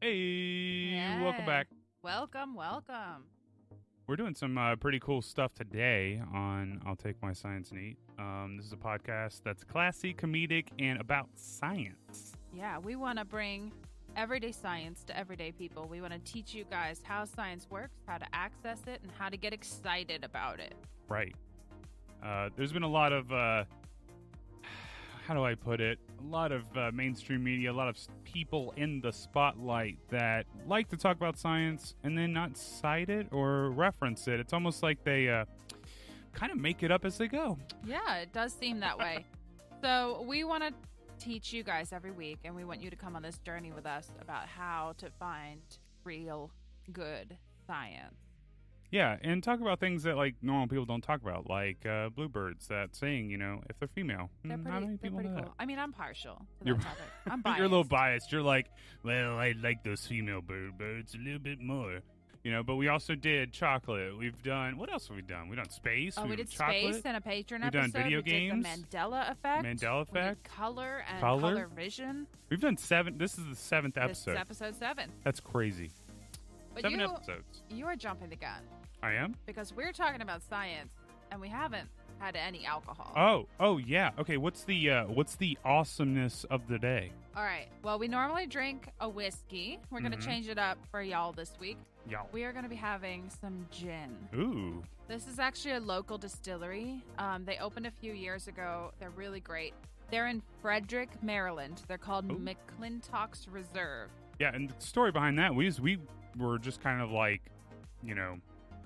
Hey, welcome Yeah. back. Welcome. We're doing some pretty cool stuff today on I'll Take My Science and Eat. This is a podcast that's classy, comedic, and about science. Yeah, we want to bring everyday science to everyday people. We want to teach you guys how science works, how to access it, and how to get excited about it. Right. There's been a lot of, how do I put it? A lot of mainstream media, a lot of people in the spotlight that like to talk about science and then not cite it or reference it. It's almost like they kind of make it up as they go. Yeah, it does seem that way. So we want to teach you guys every week, and we want you to come on this journey with us about how to find real good science. Yeah, and talk about things that like normal people don't talk about, like bluebirds that sing, if they're female. They're How many pretty people know cool. that? I mean, I'm partial to You're- that topic. I'm biased. You're a little biased. You're like, well, I like those female birds a little bit more. But we also did chocolate. We've done, what else have we done? We've done space. We did chocolate. space and a patron We've done episode. video we games. Did the Mandela effect. Mandela We effect. did color and Color. color vision. We've done 7. This is the 7th episode. This is episode 7. That's crazy. But 7 you, episodes. you are jumping the gun I am? because we're talking about science and we haven't had any alcohol. Oh yeah. Okay, what's the awesomeness of the day? All right. Well, we normally drink a whiskey. We're going to change it up for y'all this week. Y'all. We are going to be having some gin. Ooh. This is actually a local distillery. They opened a few years ago. They're really great. They're in Frederick, Maryland. They're called McClintock's Reserve. Yeah, and the story behind that, we were just kind of like,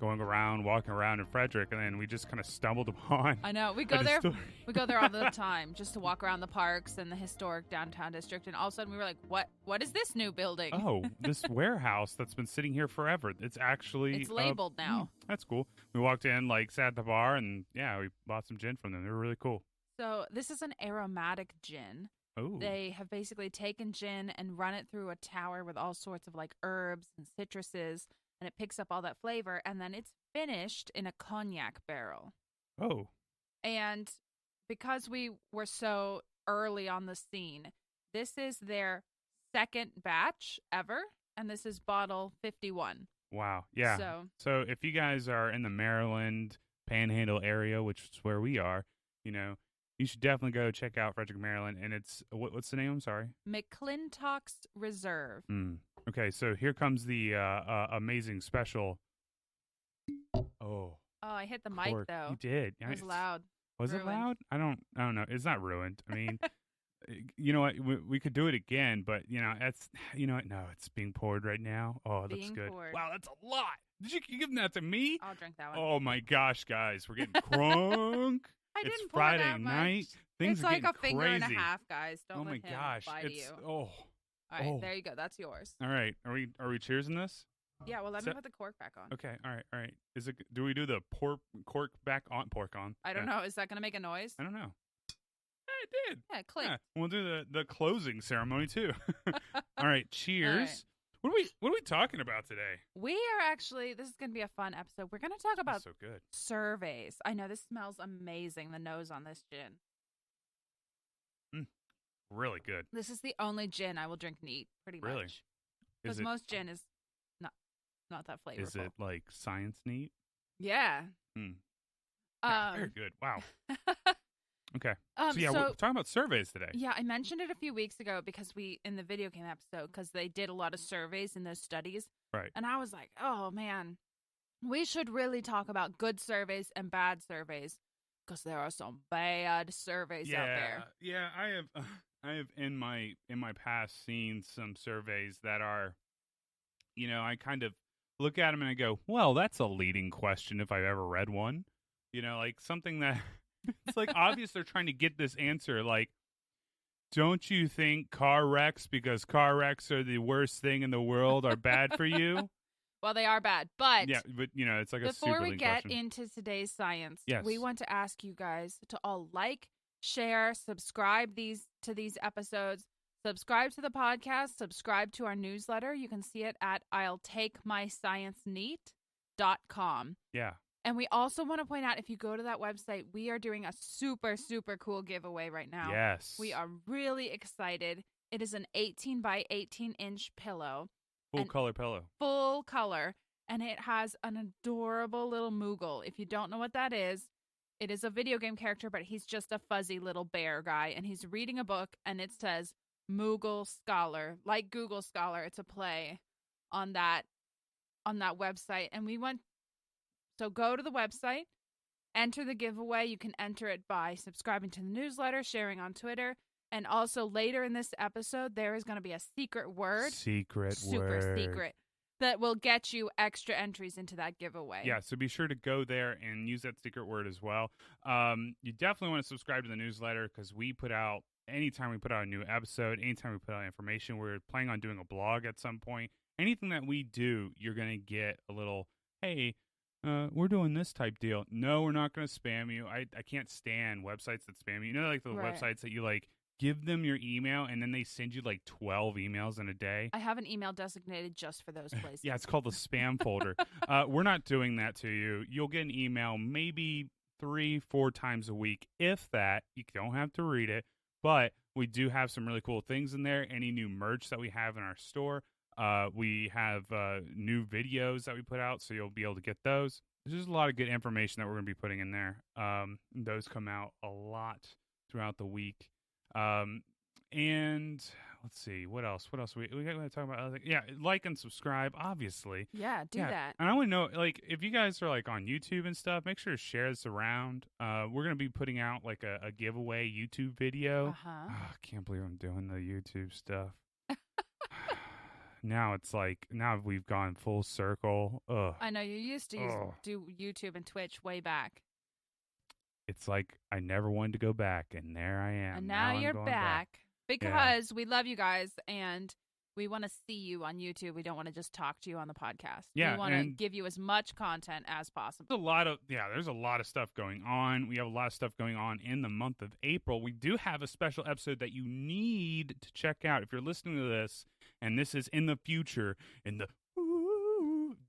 walking around in Frederick, and then we just kind of stumbled upon. I know. We a go there. distillery. We go there all the time just to walk around the parks and the historic downtown district. And all of a sudden, we were like, "What is this new building?" Oh, this warehouse that's been sitting here forever. It's actually It's labeled now. That's cool. We walked in, sat at the bar, and yeah, we bought some gin from them. They were really cool. So this is an aromatic gin. Oh, They have basically taken gin and run it through a tower with all sorts of herbs and citruses, and it picks up all that flavor. And then it's finished in a cognac barrel. oh, And because we were so early on the scene, this is their second batch ever, and this is bottle 51. wow, yeah. So if you guys are in the Maryland Panhandle area, which is where we are, you should definitely go check out Frederick, Maryland. And it's what's the name? I'm sorry. McClintock's Reserve. Okay, so here comes the amazing special. Oh, I hit the mic cork. though. You did. It was loud. Was it Ruined. loud? I don't know. It's not ruined. I mean, you know what? We could do it again, but that's what? No, it's being poured right now. Oh, it looks Being good. poured. Wow, that's a lot. Did you give that to me? I'll drink that one. Oh my gosh, guys, we're getting crunk. I It's didn't pour Friday that much. night. Things it's are like getting a finger crazy. and a half, guys. Don't Oh my let him gosh, lie to it's you. oh. All right, oh. there you go. That's yours. All right, are we cheersing this? Yeah, well, let So- me put the cork back on. Okay, all right. Is it? Do we do the cork back on? Pork on? I don't know. Is that going to make a noise? I don't know. It did. Yeah, click. Yeah, we'll do the closing ceremony too. All right, cheers. All right. What are we talking about today? We are actually, this is going to be a fun episode. We're going to talk about That's so good. surveys. I know this smells amazing, the nose on this gin. Really good. This is the only gin I will drink neat, pretty Really? much. Is Because it most gin is not that flavorful. is it like science neat? Yeah. Yeah, very good. Wow. Okay. So yeah, we're talking about surveys today. Yeah, I mentioned it a few weeks ago because in the video game episode, because they did a lot of surveys in those studies. Right. And I was like, oh man, we should really talk about good surveys and bad surveys because there are some bad surveys out there. Yeah, I have in my past seen some surveys that are, I kind of look at them and I go, well, that's a leading question if I've ever read one. Like something that it's like obvious they're trying to get this answer. Like, don't you think car wrecks, because car wrecks are the worst thing in the world, are bad for you? Well, they are bad, but Yeah, but it's like a super before we leading get question. into today's science, Yes. we want to ask you guys to all share, subscribe to these episodes, subscribe to the podcast, subscribe to our newsletter. You can see it at I'llTakeMyScienceNeat.com. Yeah. And we also want to point out, if you go to that website, we are doing a super, super cool giveaway right now. Yes. We are really excited. It is an 18 by 18 inch pillow. Full color pillow. Full color. And it has an adorable little Moogle. If you don't know what that is, it is a video game character, but he's just a fuzzy little bear guy. And he's reading a book, and it says Moogle Scholar. Like Google Scholar, it's a play on that website. And so go to the website, enter the giveaway. You can enter it by subscribing to the newsletter, sharing on Twitter. And also later in this episode, there is going to be a secret word. Super secret. That will get you extra entries into that giveaway. Yeah, so be sure to go there and use that secret word as well. You definitely want to subscribe to the newsletter because anytime we put out a new episode, anytime we put out information, we're planning on doing a blog at some point. Anything that we do, you're going to get a little, hey, we're doing this type deal. No, we're not going to spam you. I can't stand websites that spam you. You know, like the websites that you like, give them your email, and then they send you like 12 emails in a day. I have an email designated just for those places. Yeah, it's called the spam folder. We're not doing that to you. You'll get an email maybe 3-4 times a week, if that. You don't have to read it, but we do have some really cool things in there. Any new merch that we have in our store. We have new videos that we put out, so you'll be able to get those. There's just a lot of good information that we're going to be putting in there. Those come out a lot throughout the week. And let's see, what else we got to talk about? Yeah, like and subscribe, obviously. Yeah, do that. And I want to know, like, if you guys are like on YouTube and stuff, make sure to share this around. We're going to be putting out like a giveaway YouTube video. I can't believe I'm doing the YouTube stuff. Now we've gone full circle. Ugh. I know you used to do YouTube and Twitch way back. It's like I never wanted to go back, and there I am. And now you're back because we love you guys, and we want to see you on YouTube. We don't want to just talk to you on the podcast. Yeah, we want to give you as much content as possible. There's a lot of stuff going on. We have a lot of stuff going on in the month of April. We do have a special episode that you need to check out if you're listening to this, and this is in the future, in the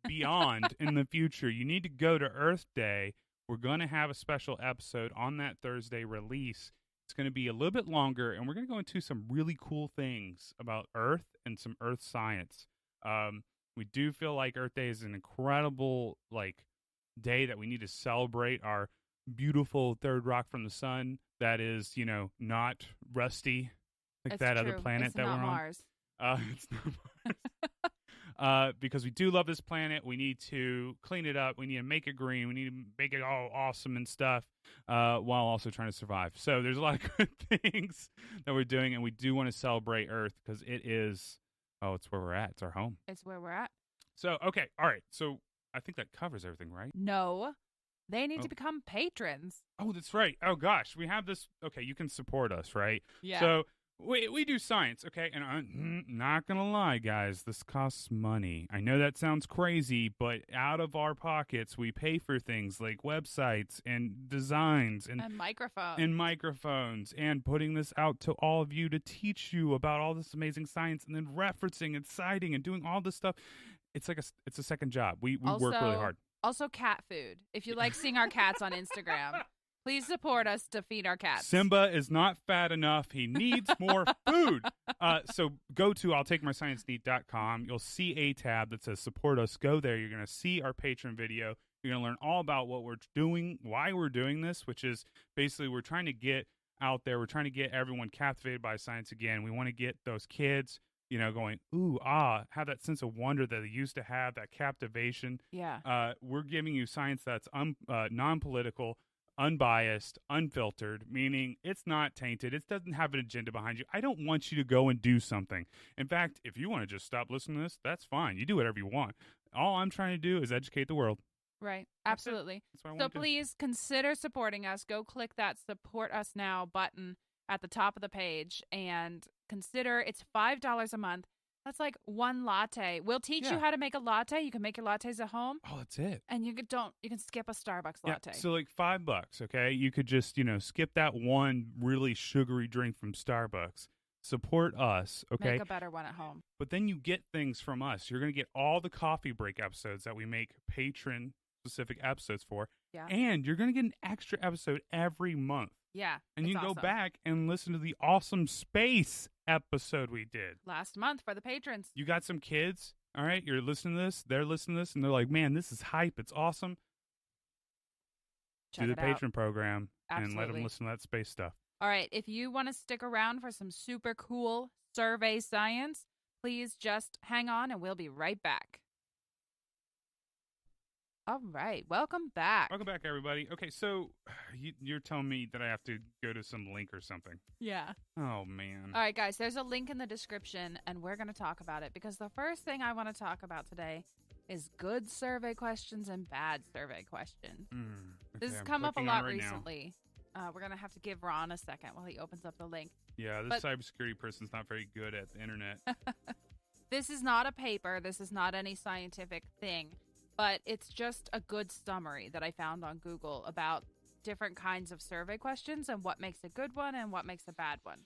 beyond in the future. You need to go to Earth Day. We're going to have a special episode on that Thursday release. It's going to be a little bit longer, and we're going to go into some really cool things about Earth and some Earth science. We do feel like Earth Day is an incredible day that we need to celebrate our beautiful third rock from the sun that is, not rusty like that other planet that we're Mars. on. It's not Mars. Because we do love this planet. We need to clean it up. We need to make it green. We need to make it all awesome and stuff while also trying to survive. So there's a lot of good things that we're doing, and we do want to celebrate Earth because it is, it's where we're at. It's our home. It's where we're at. So, okay. All right. So I think that covers everything, right? No. They need to become patrons. Oh, that's right. Oh, gosh. We have this. Okay, you can support us, right? Yeah. So we do science, okay? And I'm not going to lie, guys. This costs money. I know that sounds crazy, but out of our pockets, we pay for things like websites and designs and microphones and putting this out to all of you to teach you about all this amazing science and then referencing and citing and doing all this stuff. It's like it's a second job. We work really hard. Also, cat food. If you like seeing our cats on Instagram, please support us to feed our cats. Simba is not fat enough. He needs more food. So go to I'llTakeMyScienceNeat.com. You'll see a tab that says support us. Go there. You're going to see our patron video. You're going to learn all about what we're doing, why we're doing this, which is basically we're trying to get out there. We're trying to get everyone captivated by science again. We want to get those kids going, ooh, have that sense of wonder that they used to have, that captivation. Yeah. We're giving you science that's non-political, unbiased, unfiltered, meaning it's not tainted. It doesn't have an agenda behind you. I don't want you to go and do something. In fact, if you want to just stop listening to this, that's fine. You do whatever you want. All I'm trying to do is educate the world. Right. Absolutely. So please consider supporting us. Go click that support us now button at the top of the page and consider it's $5 a month. That's like one latte. We'll teach you how to make a latte. You can make your lattes at home. Oh, that's it. And you can skip a Starbucks latte. So like $5, okay? You could just, skip that one really sugary drink from Starbucks. Support us, okay? Make a better one at home. But then you get things from us. You're going to get all the coffee break episodes that we make patron specific episodes for. Yeah. And you're going to get an extra episode every month. Yeah. And you can go back and listen to the awesome space episode we did last month for the patrons. You got some kids, All right, you're listening to this. They're listening to this, and they're like, "Man, this is hype. It's awesome." Check Do the it out. patron program and let them Absolutely. listen to that space stuff. All right. If you want to stick around for some super cool survey science, please just hang on and we'll be right back. All right. Welcome back. Welcome back, everybody. Okay, so you're telling me that I have to go to some link or something. Yeah. Oh, man. All right, guys. There's a link in the description, and we're going to talk about it because the first thing I want to talk about today is good survey questions and bad survey questions. This has come up a lot recently. We're going to have to give Ron a second while he opens up the link. Yeah, this cybersecurity person's not very good at the internet. This is not a paper. This is not any scientific thing. But it's just a good summary that I found on Google about different kinds of survey questions and what makes a good one and what makes a bad one.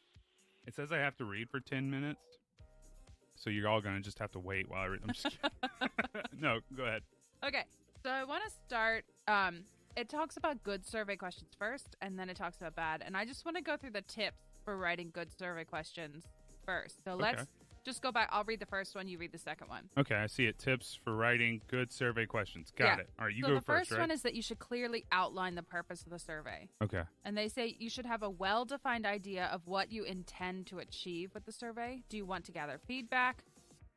It says I have to read for 10 minutes. So you're all going to just have to wait while I read. I'm just kidding. No, go ahead. Okay. So I want to start. It talks about good survey questions first, and then it talks about bad. And I just want to go through the tips for writing good survey questions first. So let's just go back. I'll read the first one. You read the second one. Okay, I see it. Tips for writing good survey questions. Got it. All right, you go first, So the first one is that you should clearly outline the purpose of the survey. Okay. And they say you should have a well-defined idea of what you intend to achieve with the survey. Do you want to gather feedback?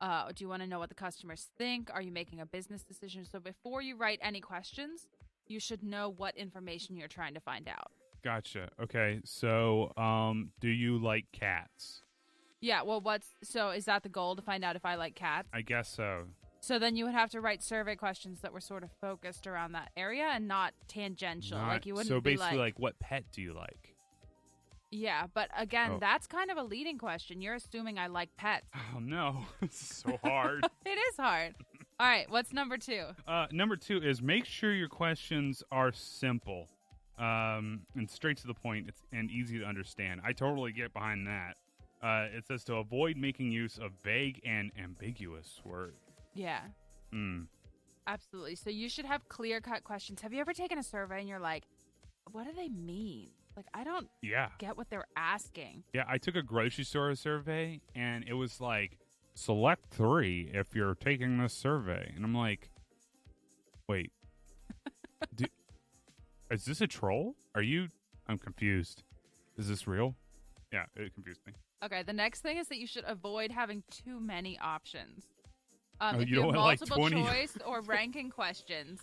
Do you want to know what the customers think? Are you making a business decision? So before you write any questions, you should know what information you're trying to find out. Gotcha. Okay, so do you like cats? Yeah, well, is that the goal, to find out if I like cats? I guess so. So then you would have to write survey questions that were sort of focused around that area and not tangential. Like you wouldn't so be basically, like, what pet do you like? Yeah, but again, that's kind of a leading question. You're assuming I like pets. Oh, no. This is so hard. It is hard. All right, what's number 2? Number 2 is make sure your questions are simple and straight to the point and easy to understand. I totally get behind that. It says to avoid making use of vague and ambiguous words. Yeah. Absolutely. So you should have clear-cut questions. Have you ever taken a survey and you're like, what do they mean? Like, I don't get what they're asking. Yeah, I took a grocery store survey, and it was like, select 3 if you're taking this survey. And I'm like, wait, is this a troll? I'm confused. Is this real? Yeah, it confused me. Okay, the next thing is that you should avoid having too many options. You if you don't have want multiple like 20 choice or ranking questions,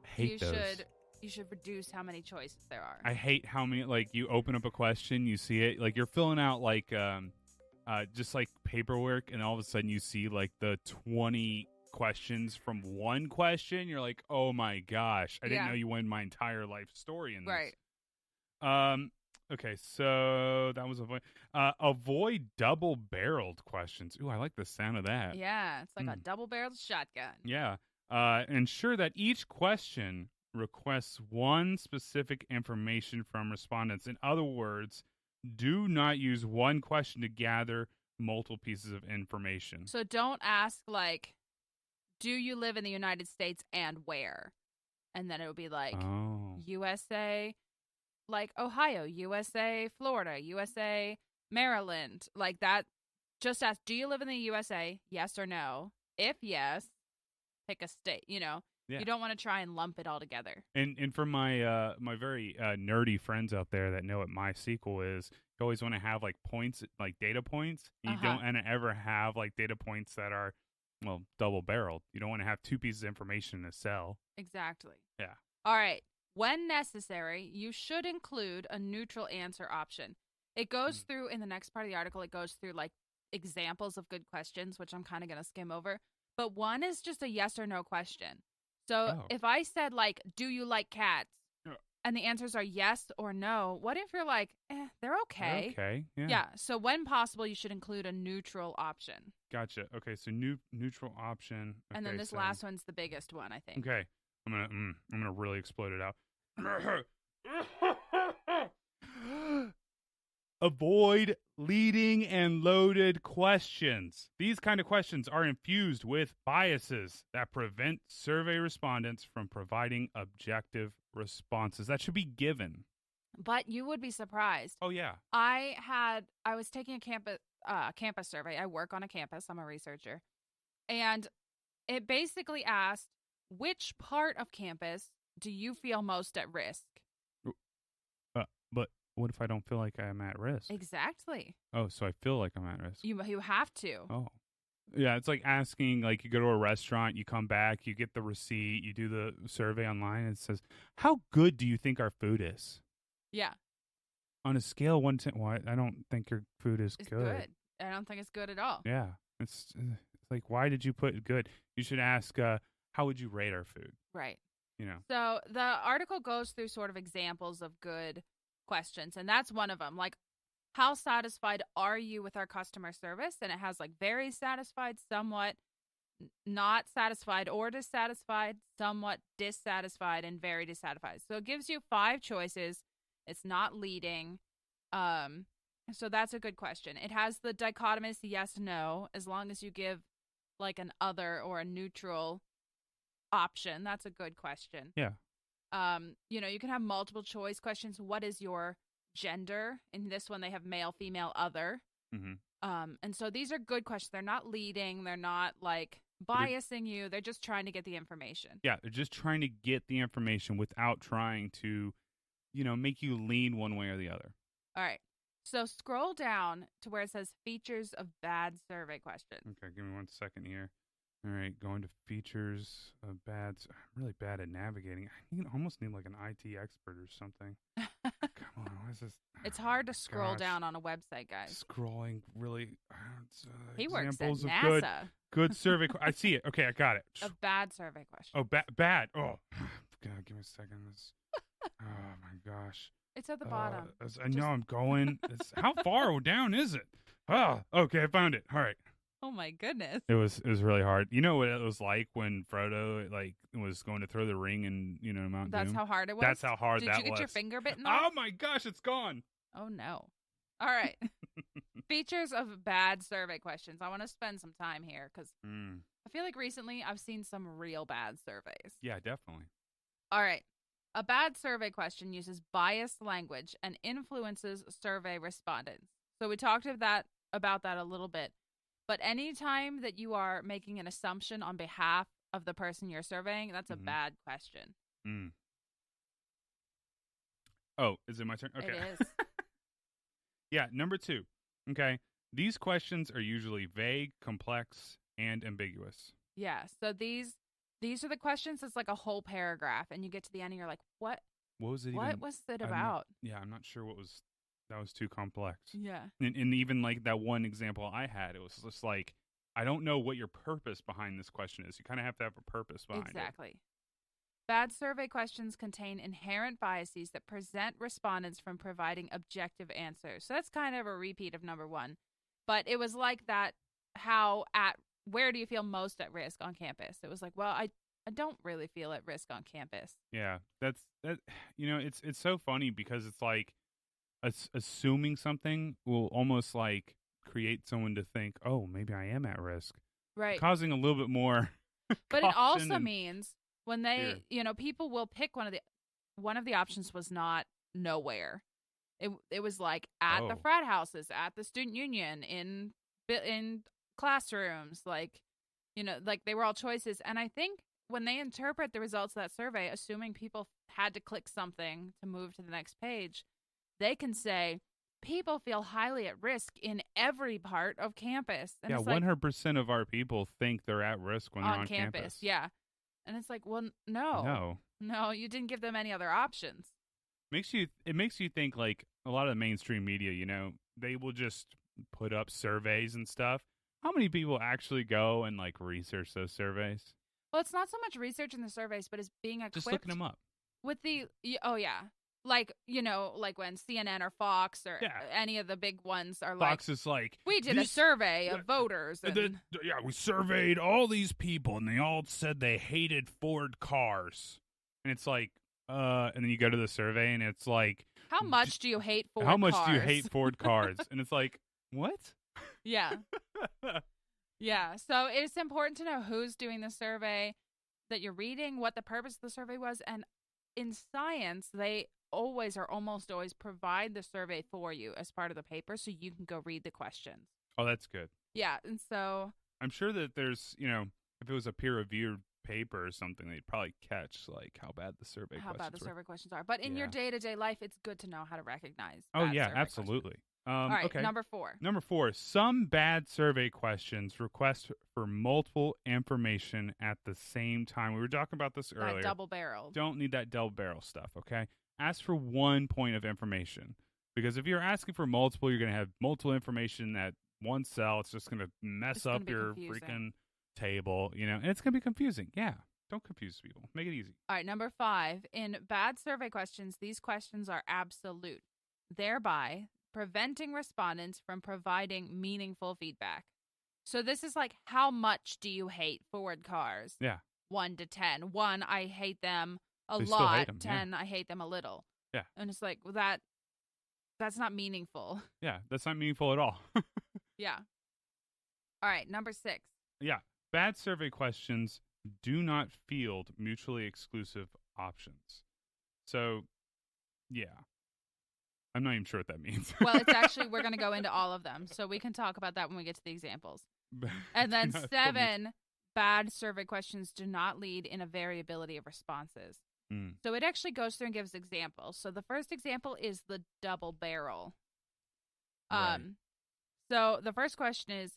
hate those. You should reduce how many choices there are. I hate how many, like, you open up a question, you see it, like, you're filling out, like, just, like, paperwork, and all of a sudden you see, like, the 20 questions from one question. You're like, oh, my gosh. I didn't know you wanted my entire life story in this. Right. Okay, so that was avoid double-barreled questions. Ooh, I like the sound of that. Yeah, it's like a double-barreled shotgun. Yeah. Ensure that each question requests one specific information from respondents. In other words, do not use one question to gather multiple pieces of information. So don't ask, like, do you live in the United States and where? And then it would be like, USA, like Ohio, USA, Florida, USA, Maryland. Like that. Just ask, do you live in the USA? Yes or no? If yes, pick a state, Yeah. You don't want to try and lump it all together. And for my my very nerdy friends out there that know what MySQL is, you always want to have like points, like data points. You don't want to ever have like data points that are, well, double-barreled. You don't want to have 2 pieces of information in a cell. Exactly. Yeah. All right. When necessary, you should include a neutral answer option. It goes through, in the next part of the article, it goes through like examples of good questions, which I'm kind of going to skim over. But one is just a yes or no question. So if I said, like, do you like cats? And the answers are yes or no, what if you're like, they're okay? They're okay, yeah. Yeah, so when possible, you should include a neutral option. Gotcha. Okay, so neutral option. Okay, and then this last one's the biggest one, I think. Okay, I'm gonna really explode it out. Avoid leading and loaded questions. These kind of questions are infused with biases that prevent survey respondents from providing objective responses. That should be given. But you would be surprised. Oh, yeah. I was taking a campus survey. I work on a campus. I'm a researcher. And it basically asked, which part of campus do you feel most at risk? But what if I don't feel like I'm at risk? Exactly. Oh, so I feel like I'm at risk. You have to. Oh. Yeah, it's like asking, like, you go to a restaurant, you come back, you get the receipt, you do the survey online, and it says, how good do you think our food is? Yeah. On a scale of 1 to 10, well, I don't think your food is It's good. good. I don't think it's good at all. Yeah. It's like, why did you put good? You should ask, how would you rate our food? Right. You know? So the article goes through sort of examples of good questions, and that's one of them. Like, how satisfied are you with our customer service? And it has like very satisfied, somewhat not satisfied or dissatisfied, somewhat dissatisfied, and very dissatisfied. So it gives you 5 choices. It's not leading. So that's a good question. It has the dichotomous yes, no, as long as you give like an other or a neutral option. That's a good question. Yeah. You can have multiple choice questions. What is your gender? In this one, they have male, female, other. Mm-hmm. And so these are good questions. They're not leading. They're not like biasing you. They're just trying to get the information. Yeah, they're just trying to get the information without trying to, make you lean one way or the other. All right. So scroll down to where it says features of bad survey questions. Okay, give me 1 second here. All right, going to features of bad. I'm really bad at navigating. Almost need like an IT expert or something. Come on, what is this? It's hard to scroll Gosh. down on a website, guys. Scrolling really. He works at examples of NASA. good survey. I see it. Okay, I got it. A bad survey question. Oh, bad. Oh, God, give me a second. Oh my gosh. It's at the bottom. I know I'm going. How far down is it? Oh, okay, I found it. All right. Oh my goodness. It was really hard. You know what it was like when Frodo was going to throw the ring in Mount Doom? That's how hard it was? That's how hard that was. Did you get your finger bitten off? Oh my gosh, it's gone. Oh no. All right. Features of bad survey questions. I want to spend some time here because I feel like recently I've seen some real bad surveys. Yeah, definitely. All right. A bad survey question uses biased language and influences survey respondents. So we talked about that a little bit. But anytime that you are making an assumption on behalf of the person you're surveying, that's a bad question. Mm. Oh, is it my turn? Okay. It is. Yeah, number 2. Okay. These questions are usually vague, complex, and ambiguous. Yeah. So these are the questions. It's like a whole paragraph, and you get to the end, and you're like, "What? What was it? What was it about?" I'm not sure what was. That was too complex. Yeah. And even like that one example I had, it was just like, I don't know what your purpose behind this question is. You kind of have to have a purpose behind it. Exactly. Bad survey questions contain inherent biases that prevent respondents from providing objective answers. So that's kind of a repeat of number 1. But it was like that, where do you feel most at risk on campus? It was like, well, I don't really feel at risk on campus. Yeah. It's so funny because it's like assuming something will almost like create someone to think, oh, maybe I am at risk. Right. Causing a little bit more. But it also means when they, fear. People will pick one of the options was not nowhere. It was like at the frat houses, at the student union, in classrooms, like they were all choices. And I think when they interpret the results of that survey, assuming people had to click something to move to the next page, they can say people feel highly at risk in every part of campus. And yeah, 100% of our people think they're at risk when they're on campus. Yeah. And it's like, well, no, you didn't give them any other options. It makes you think like a lot of the mainstream media, they will just put up surveys and stuff. How many people actually go and like research those surveys? Well, it's not so much research in the surveys, but it's being equipped. Just looking them up. With like when CNN or Fox or any of the big ones are Fox is like, we did a survey of voters. And we surveyed all these people and they all said they hated Ford cars. And it's like, and then you go to the survey and it's like, how much do you hate Ford cars? How much do you hate Ford cars? And it's like, what? Yeah. Yeah. So it's important to know who's doing the survey that you're reading, what the purpose of the survey was. And in science, they almost always provide the survey for you as part of the paper so you can go read the questions. Oh, that's good. Yeah. And so I'm sure that there's, if it was a peer reviewed paper or something, they'd probably catch like how bad the survey How bad questions the were. survey questions are. But in your Yeah. day-to-day life, it's good to know how to recognize Oh bad yeah, survey questions. absolutely. All right, Okay. number 4. Number 4, some bad survey questions request for multiple information at the same time. We were talking about this earlier. That double-barreled. Don't need that double barrel stuff, okay? Ask for one point of information. Because if you're asking for multiple, you're going to have multiple information at one cell. It's just going to mess up your freaking table, and it's going to be confusing. Yeah. Don't confuse people. Make it easy. All right, number 5. In bad survey questions, these questions are absolute, thereby preventing respondents from providing meaningful feedback. So this is like, how much do you hate Ford cars? Yeah. 1 to 10. 1, I hate them a They lot. still hate them, 10, I hate them a little. Yeah. And it's like, well, that's not meaningful. Yeah, that's not meaningful at all. Yeah. All right, number 6. Yeah. Bad survey questions do not field mutually exclusive options. So, yeah. I'm not even sure what that means. Well, it's actually, we're going to go into all of them. So we can talk about that when we get to the examples. And then 7, bad survey questions do not lead in a variability of responses. So it actually goes through and gives examples. So the first example is the double barrel. Right. So the first question is,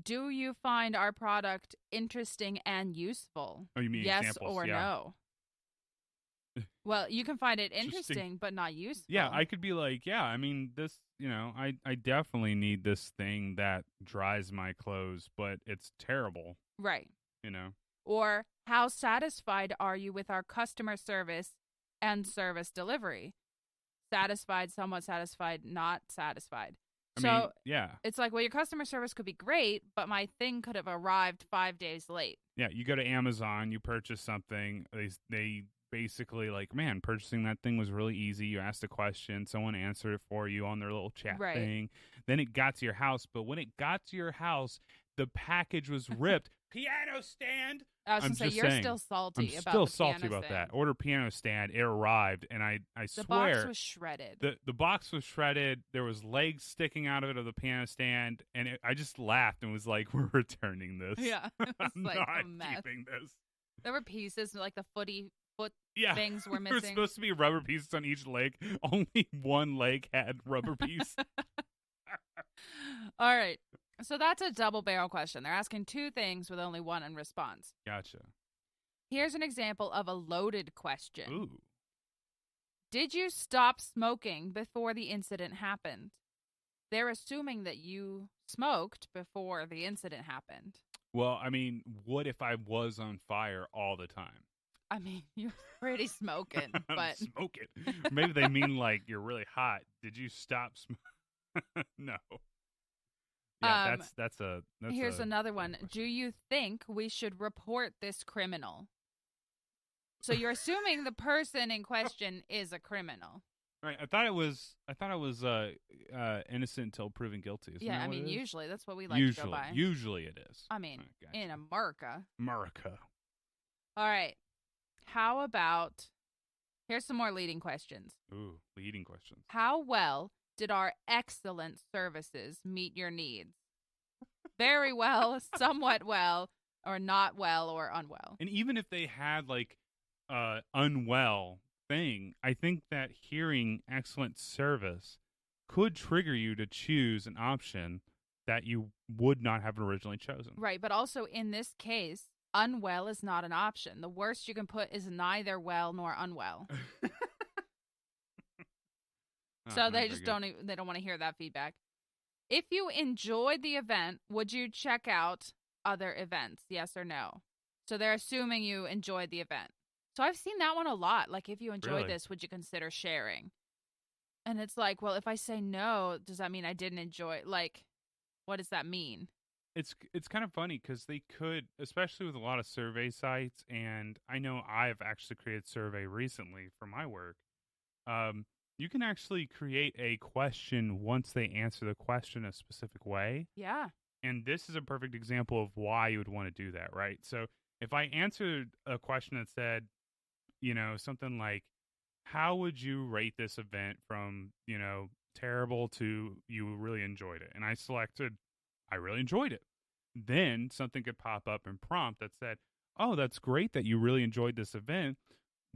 do you find our product interesting and useful? Oh, you mean yes examples? or no? Well, you can find it interesting, but not useful. Yeah, I could be like, yeah, I mean, this, I definitely need this thing that dries my clothes, but it's terrible. Right. Or how satisfied are you with our customer service and service delivery? Satisfied, somewhat satisfied, not satisfied. I mean, yeah. It's like, well, your customer service could be great, but my thing could have arrived 5 days late. Yeah, you go to Amazon, you purchase something, they basically like, man, purchasing that thing was really easy. You asked a question, someone answered it for you on their little chat thing. Then it got to your house, but when it got to your house, the package was ripped. Piano stand. I was going to say, you're still salty about I'm still the salty piano about stand. that. Order piano stand. It arrived, and I swear. The box was shredded. The box was shredded. There was legs sticking out of it of the piano stand, and I just laughed and was like, we're returning this. Yeah. It was I'm like not a mess. keeping this. There were pieces, like the foot yeah. things were There were missing. supposed to be rubber pieces on each leg. Only one leg had rubber piece. All right. So that's a double barrel question. They're asking 2 things with only 1 in response. Gotcha. Here's an example of a loaded question. Ooh. Did you stop smoking before the incident happened? They're assuming that you smoked before the incident happened. Well, I mean, what if I was on fire all the time? I mean, you're pretty smoking, but smoking. Maybe they mean like you're really hot. Did you stop smoking? No. Yeah, that's here's another one. Question. Do you think we should report this criminal? So you're assuming the person in question is a criminal. Right. I thought it was innocent until proven guilty. Isn't yeah, that I what mean, it is? usually that's what we like to go by. Usually it is. I mean, gotcha. in America. America. All right. How about, here's some more leading questions. Ooh, leading questions. How well did our excellent services meet your needs? Very well, somewhat well, or not well, or unwell. And even if they had like unwell thing, I think that hearing excellent service could trigger you to choose an option that you would not have originally chosen. Right, but also in this case, unwell is not an option. The worst you can put is neither well nor unwell. So they just don't want to hear that feedback. If you enjoyed the event, would you check out other events? Yes or no? So they're assuming you enjoyed the event. So I've seen that one a lot. Like, if you enjoyed this, would you consider sharing? And it's like, well, if I say no, does that mean I didn't enjoy it? Like, what does that mean? It's kind of funny because they could, especially with a lot of survey sites, and I know I've actually created survey recently for my work. You can actually create a question once they answer the question a specific way. Yeah. And this is a perfect example of why you would want to do that, right? So if I answered a question that said, something like, how would you rate this event from, terrible to you really enjoyed it? And I selected, I really enjoyed it. then something could pop up and prompt that said, "Oh, that's great that you really enjoyed this event.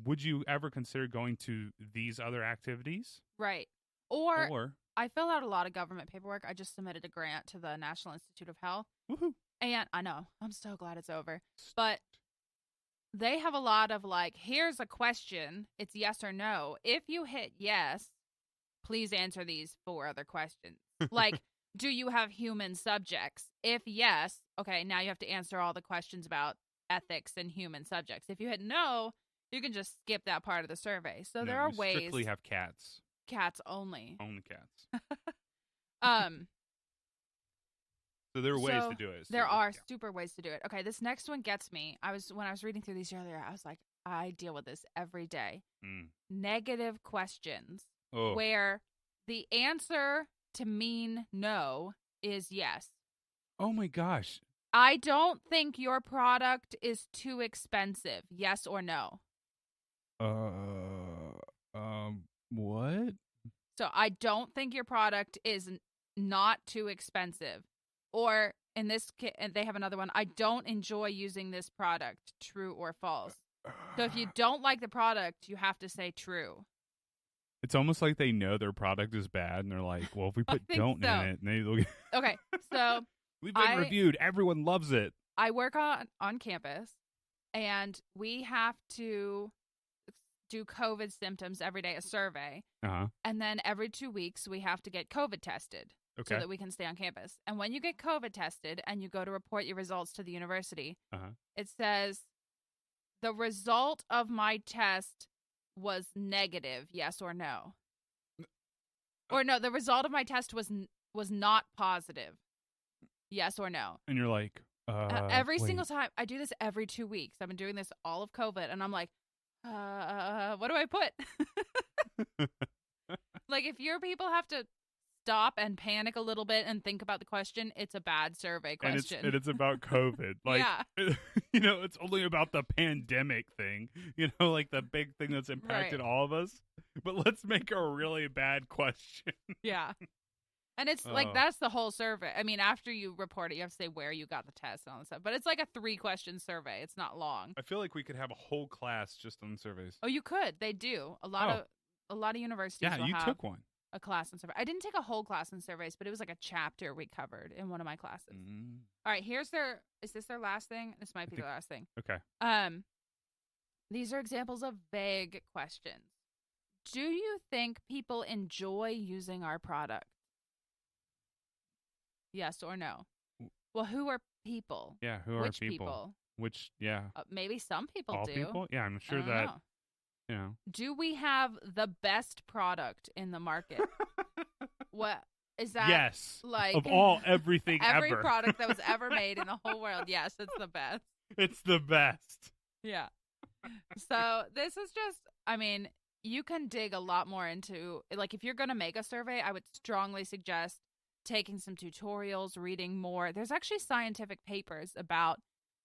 Would you ever consider going to these other activities?" Right. Or Or, I fill out a lot of government paperwork. I just submitted a grant to the National Institute of Health. woohoo. And I know, I'm so glad it's over. But they have a lot of like, here's a question. It's yes or no. If you hit yes, please answer these 4 other questions. Like, do you have human subjects? If yes, okay, now you have to answer all the questions about ethics and human subjects. If you hit no, you can just skip that part of the survey. So No, there are you ways. strictly have cats. Cats only. Only cats. Um. So there are ways to do it. There are super ways to do it. Okay, this next one gets me. When I was reading through these earlier, I was like, I deal with this every day. Negative questions where the answer to mean no is yes. Oh my gosh. I don't think your product is too expensive. Yes or no? What? So I don't think your product is not too expensive. Or in this case, they have another one. I don't enjoy using this product. True or false? So if you don't like the product, you have to say true. It's almost like they know their product is bad, and they're like, "Well, if we put don't in it, they'll get." Okay, so we've been reviewed. Everyone loves it. I work on campus, and we have to do COVID symptoms every day, a survey, and then every 2 weeks we have to get COVID tested. Okay. So that we can stay on campus. And when you get COVID tested and you go to report your results to the university, it says, the result of my test was negative, yes or no? Or no, the result of my test was not positive, yes or no? And you're like, every single time. I do this every 2 weeks. I've been doing this all of COVID, and I'm like, what do I put? Like, if your people have to stop and panic a little bit and think about the question, it's a bad survey question. And it's about COVID. Like, yeah. It's only about the pandemic thing, like the big thing that's impacted all of us. But let's make a really bad question. Yeah. And it's like, that's the whole survey. I mean, after you report it, you have to say where you got the test and all that stuff. But it's like a 3-question survey. It's not long. I feel like we could have a whole class just on surveys. Oh, you could. They do. A lot of universities will you have took one. A class in survey. I didn't take a whole class in surveys, but it was like a chapter we covered in one of my classes. All right, is this their last thing? This might be the last thing. Okay. These are examples of vague questions. Do you think people enjoy using our product? Yes or no? Well, who are people? Yeah, who are Which people? Which, yeah. Maybe some people all do. People? Yeah, I'm sure that, Do we have the best product in the market? What is that? Yes. Like of everything every ever. product that was ever made in the whole world. Yes, it's the best. It's the best. Yeah. So this is just, I mean, you can dig a lot more into, like, if you're going to make a survey, I would strongly suggest taking some tutorials, reading more. There's actually scientific papers about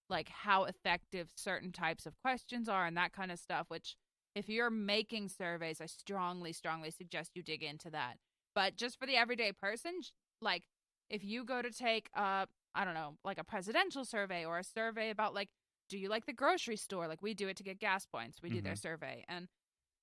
like how effective certain types of questions are and that kind of stuff, which if you're making surveys, I strongly, strongly suggest you dig into that. But just for the everyday person, like if you go to take I don't know, like a presidential survey or a survey about like, do you like the grocery store? Like we do it to get gas points. We do their survey. And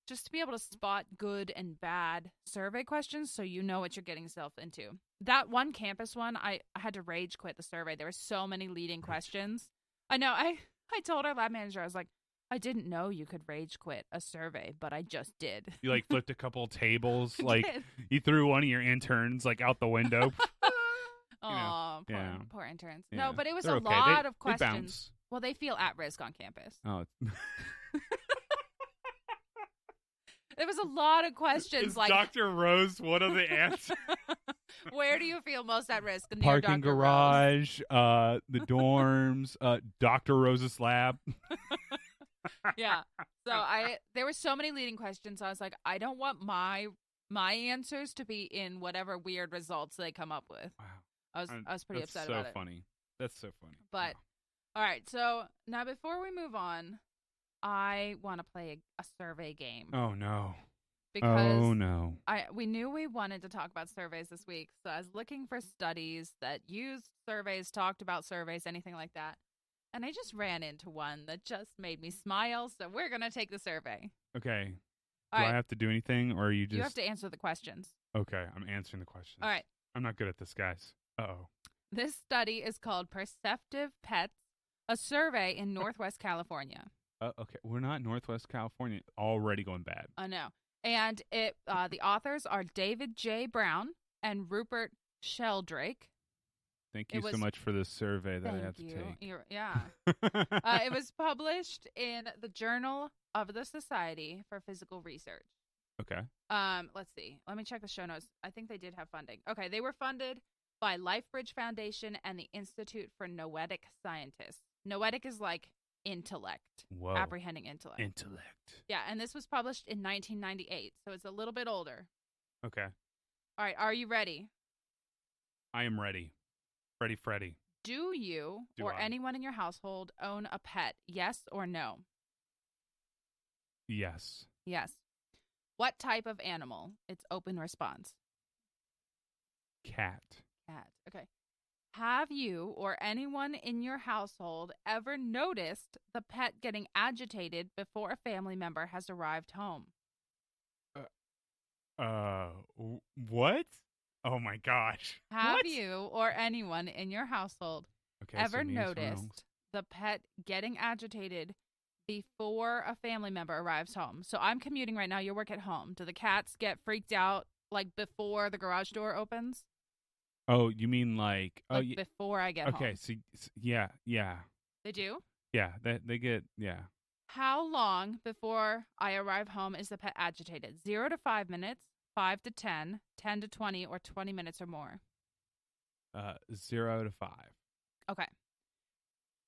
just to be able to spot good and bad survey questions so you know what you're getting yourself into. That one campus one, I had to rage quit the survey. There were so many leading questions. I know. I told our lab manager, I was like, I didn't know you could rage quit a survey, but I just did. You like flipped a couple tables, like you threw one of your interns like out the window. Poor interns. Yeah. No, but it was They're a okay. lot of They questions. bounce. Well, they feel at risk on campus. Oh. There was a lot of questions. Is like Dr. Rose one of the answers? Where do you feel most at risk? Near Parking Dr. garage, the dorms, Dr. Rose's lab. Yeah. So there were so many leading questions. I was like, I don't want my answers to be in whatever weird results they come up with. Wow. I was pretty upset about it. That's so funny. That's so funny. But all right. So now before we move on, I want to play a survey game. Oh no. because Oh no. we knew we wanted to talk about surveys this week. So I was looking for studies that used surveys, talked about surveys, anything like that. And I just ran into one that just made me smile. So we're going to take the survey. Okay. All Do right. I have to do anything, or are you just? You have to answer the questions. Okay, I'm answering the questions. All right. I'm not good at this, guys. Uh-oh. This study is called Perceptive Pets, a survey in Northwest California. Okay, we're not Northwest California. Already going bad. I know. And the authors are David J. Brown and Rupert Sheldrake. Thank you so much for this survey that I have to take. Yeah. It was published in the Journal of the Society for Physical Research. Okay. Let's see. Let me check the show notes. I think they did have funding. Okay, they were funded by LifeBridge Foundation and the Institute for Noetic Scientists. Noetic is like intellect. Whoa. Apprehending intellect. Intellect. Yeah, and this was published in 1998, so it's a little bit older. Okay. All right, are you ready? I am ready. Ready, Freddy. Do you or anyone in your household own a pet? Yes or no? Yes. Yes. What type of animal? It's open response. Cat. Cat. Okay. Have you or anyone in your household ever noticed the pet getting agitated before a family member has arrived home? What? Oh my gosh. Have what? you or anyone in your household ever noticed the pet getting agitated before a family member arrives home? So I'm commuting right now. You work at home. Do the cats get freaked out like before the garage door opens? Oh, you mean like before I get home? Okay, so yeah. They do? Yeah, they get How long before I arrive home is the pet agitated? 0 to 5 minutes, 5 to 10, 10 to 20, or 20 minutes or more? 0 to 5. Okay.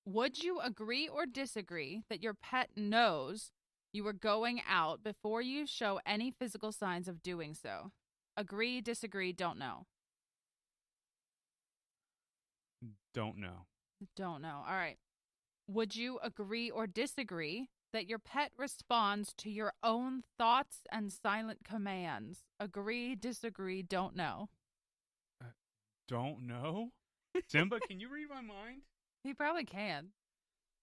Would you agree or disagree that your pet knows you are going out before you show any physical signs of doing so? Agree, disagree, don't know. Don't know. Don't know. All right. Would you agree or disagree that your pet responds to your own thoughts and silent commands? Agree, disagree, don't know. Don't know? Simba, can you read my mind? He probably can.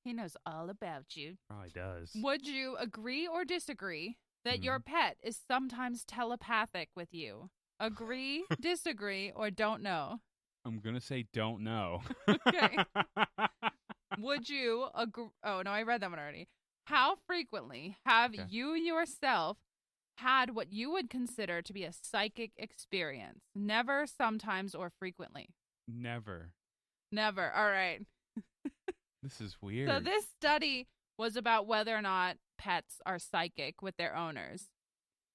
He knows all about you. Probably does. Would you agree or disagree that your pet is sometimes telepathic with you? Agree, disagree, or don't know? I'm going to say don't know. Okay. Would you agree? Oh, no, I read that one already. How frequently have you yourself had what you would consider to be a psychic experience? Never, sometimes, or frequently? Never. Never. All right. This is weird. So this study was about whether or not pets are psychic with their owners.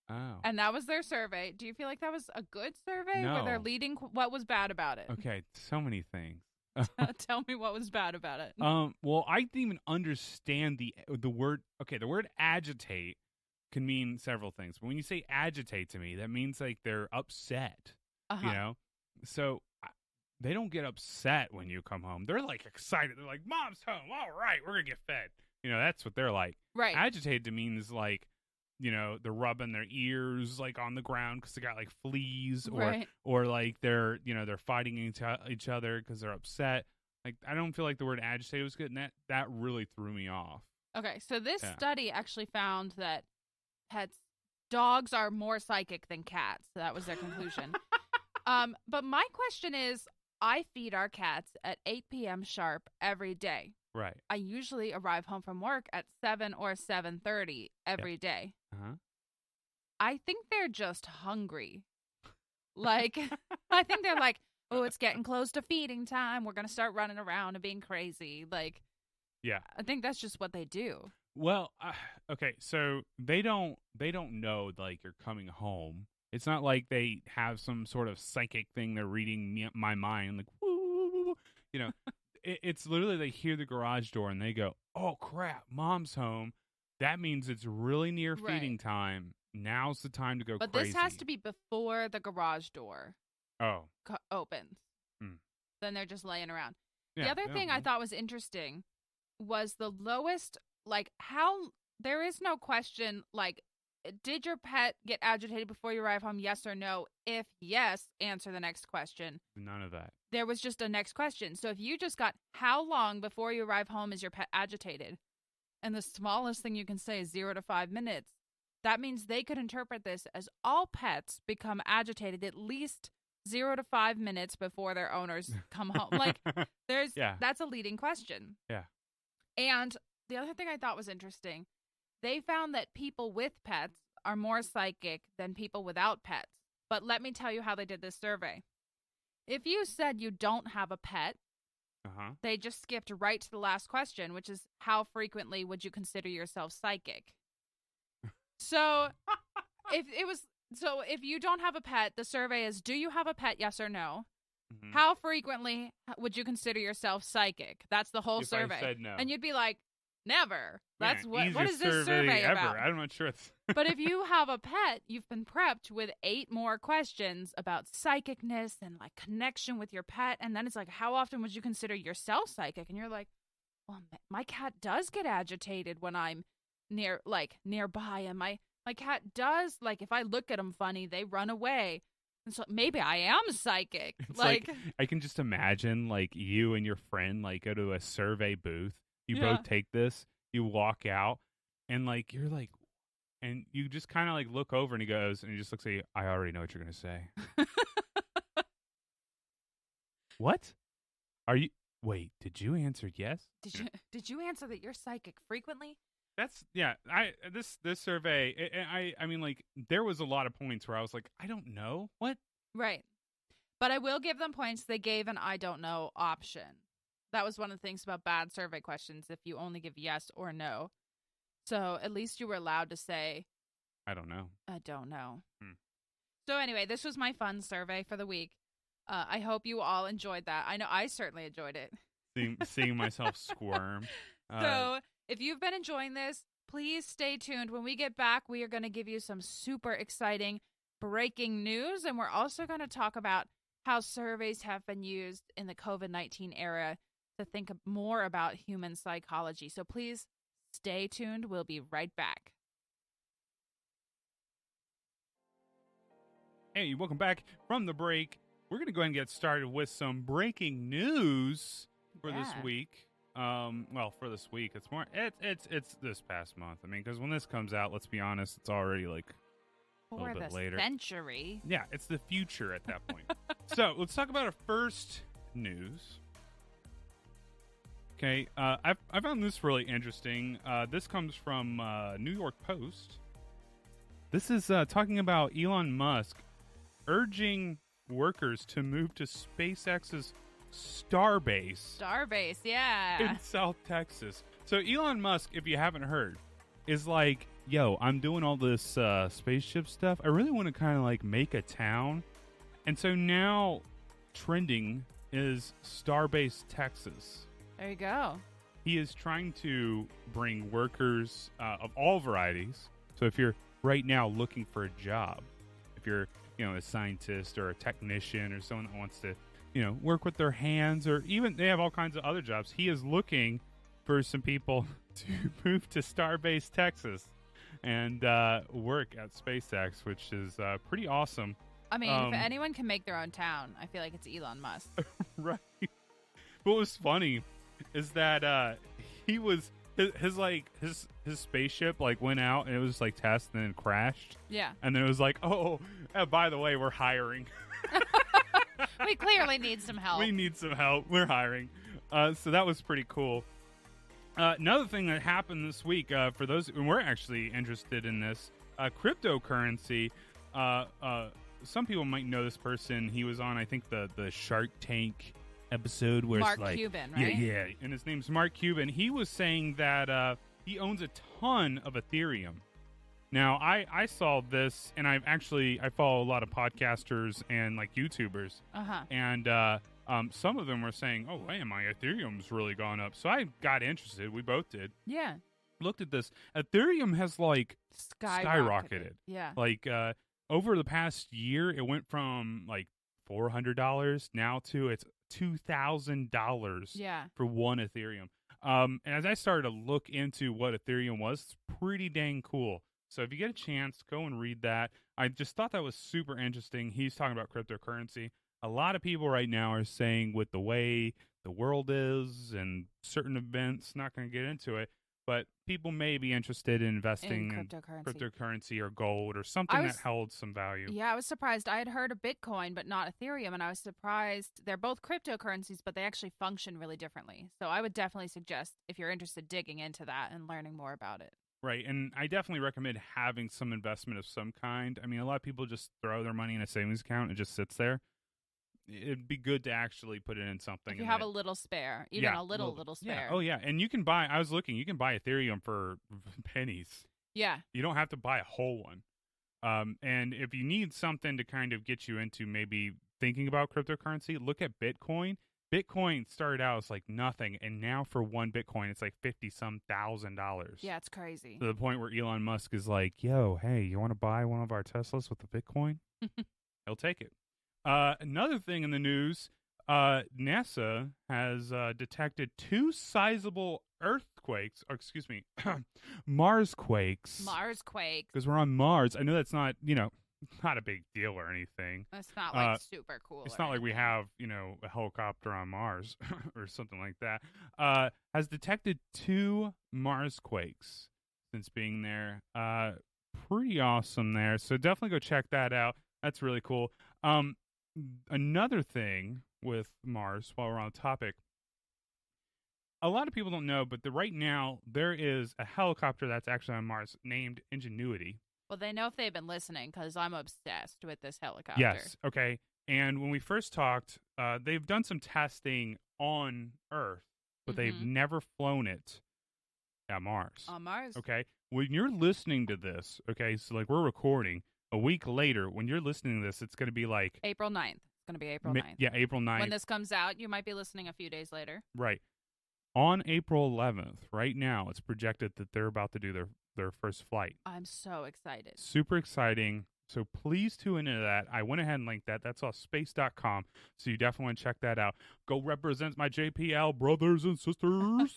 Oh. And that was their survey. Do you feel like that was a good survey? No. Were they leading? What was bad about it? Okay, so many things. Tell me what was bad about it. Well, I didn't even understand the word. Okay, the word agitate can mean several things. But when you say agitate to me, that means like they're upset. You know, so they don't get upset when you come home. They're like excited. They're like, "Mom's home. All right, we're gonna get fed." You know, that's what they're like. Right. Agitated to mean is like, you know, they're rubbing their ears like on the ground because they got like fleas, or like they're fighting each other because they're upset. Like I don't feel like the word agitated was good, and that really threw me off. Okay, so this study actually found that dogs are more psychic than cats. So that was their conclusion. But my question is, I feed our cats at 8 p.m. sharp every day. Right. I usually arrive home from work at 7 or 7:30 every day. I think they're just hungry. Like, I think they're like, oh, it's getting close to feeding time. We're going to start running around and being crazy. Like, yeah. I think that's just what they do. Well, okay, so they don't know like you're coming home. It's not like they have some sort of psychic thing they're reading my mind, like woo, you know. It's literally they hear the garage door and they go, "Oh crap, Mom's home." That means it's really near feeding time. Now's the time to go crazy. But this has to be before the garage door opens. Then they're just laying around. Yeah, the other thing I thought was interesting was the lowest, like how there is no question, like did your pet get agitated before you arrive home? Yes or no? If yes, answer the next question. None of that. There was just a next question. So if you just got how long before you arrive home is your pet agitated? And the smallest thing you can say is 0 to 5 minutes. That means they could interpret this as all pets become agitated at least 0 to 5 minutes before their owners come home. Like, that's a leading question. Yeah. And the other thing I thought was interesting, they found that people with pets are more psychic than people without pets. But let me tell you how they did this survey. If you said you don't have a pet, they just skipped right to the last question, which is how frequently would you consider yourself psychic? So if you don't have a pet, the survey is, do you have a pet? Yes or no? Mm-hmm. How frequently would you consider yourself psychic? That's the whole survey. I said no. And you'd be like, never. That's what is this survey ever about? I'm not sure. But if you have a pet, you've been prepped with 8 more questions about psychicness and like connection with your pet. And then it's like, how often would you consider yourself psychic? And you're like, well, my cat does get agitated when I'm nearby, and my cat does, like, if I look at them funny, they run away. And so maybe I am psychic. It's like I can just imagine like you and your friend like go to a survey booth. You both take this, you walk out, and like you're like, and you just kind of like look over, and he just looks at you. I already know what you're gonna say. What? Wait, did you answer yes? Did you answer that you're psychic frequently? That's this survey. I mean, like, there was a lot of points where I was like, I don't know what. Right, but I will give them points. They gave an I don't know option. That was one of the things about bad survey questions. If you only give yes or no, so at least you were allowed to say, I don't know. I don't know. So anyway, this was my fun survey for the week. I hope you all enjoyed that. I know I certainly enjoyed it. Seeing myself squirm. So if you've been enjoying this, please stay tuned. When we get back, we are going to give you some super exciting breaking news. And we're also going to talk about how surveys have been used in the COVID-19 era to think more about human psychology. So please stay tuned. We'll be right back. Hey, welcome back from the break. We're going to go ahead and get started with some breaking news for this week. For this week, it's more. It's this past month. I mean, because when this comes out, let's be honest, it's already like a little bit later. Century. Yeah, it's the future at that point. So let's talk about our first news. Okay, I found this really interesting. This comes from New York Post. This is talking about Elon Musk urging workers to move to SpaceX's Starbase, yeah, in South Texas. So Elon Musk, if you haven't heard, is like, yo, I'm doing all this spaceship stuff. I really want to kind of like make a town. And so now trending is Starbase, Texas. There you go. He is trying to bring workers of all varieties. So if you're right now looking for a job, if you're, a scientist or a technician or someone that wants to, work with their hands, or even they have all kinds of other jobs. He is looking for some people to move to Starbase, Texas, and work at SpaceX, which is pretty awesome. I mean, if anyone can make their own town, I feel like it's Elon Musk. Right. What was funny is that he was his spaceship like went out and it was like test and then crashed. Yeah. And then it was like, by the way, we're hiring. We clearly need some help. We need some help. We're hiring. So that was pretty cool. Another thing that happened this week, for those, and we're actually interested in this, cryptocurrency. Some people might know this person. He was on, I think, the Shark Tank episode where Mark it's like, Cuban, right? Yeah, and his name's Mark Cuban. He was saying that he owns a ton of Ethereum. Now, I saw this, and I follow a lot of podcasters and like YouTubers, and some of them were saying, "Oh, man, my Ethereum's really gone up." So I got interested. We both did. Yeah. Looked at this. Ethereum has like skyrocketed. Yeah. Like over the past year, it went from like $400 now to it's $2,000. Yeah. For one Ethereum. And as I started to look into what Ethereum was, it's pretty dang cool. So if you get a chance, go and read that. I just thought that was super interesting. He's talking about cryptocurrency. A lot of people right now are saying with the way the world is and certain events, not going to get into it, but people may be interested in investing in cryptocurrency or gold or something that holds some value. Yeah, I was surprised. I had heard of Bitcoin, but not Ethereum, and I was surprised. They're both cryptocurrencies, but they actually function really differently. So I would definitely suggest, if you're interested, digging into that and learning more about it. Right, and I definitely recommend having some investment of some kind. I mean, a lot of people just throw their money in a savings account and it just sits there. It'd be good to actually put it in something. If you have a little spare, even a little spare. Yeah. Oh, yeah. And you can buy, I was looking, you can buy Ethereum for pennies. Yeah. You don't have to buy a whole one. And if you need something to kind of get you into maybe thinking about cryptocurrency, look at Bitcoin. Bitcoin started out as like nothing, and now for one Bitcoin, it's like $50-some thousand. Yeah, it's crazy. To the point where Elon Musk is like, yo, hey, you want to buy one of our Teslas with the Bitcoin? He'll take it. Another thing in the news, NASA has detected 2 sizable earthquakes, or excuse me, Marsquakes. Marsquakes. Because we're on Mars. I know that's not, not a big deal or anything. It's not like super cool. It's not like we have, a helicopter on Mars or something like that. Has detected 2 Marsquakes since being there. Pretty awesome there. So definitely go check that out. That's really cool. Another thing with Mars, while we're on the topic, a lot of people don't know, but right now there is a helicopter that's actually on Mars named Ingenuity. Well, they know if they've been listening because I'm obsessed with this helicopter. Yes. Okay. And when we first talked, they've done some testing on Earth, but they've never flown it at Mars. On Mars. Okay. When you're listening to this, okay, so like we're recording. A week later, when you're listening to this, it's going to be like April 9th. It's going to be April 9th. Yeah, April 9th. When this comes out, you might be listening a few days later. Right. On April 11th, right now, it's projected that they're about to do their first flight. I'm so excited. Super exciting. So please tune into that. I went ahead and linked that. That's off space.com. So you definitely want to check that out. Go represent my JPL brothers and sisters.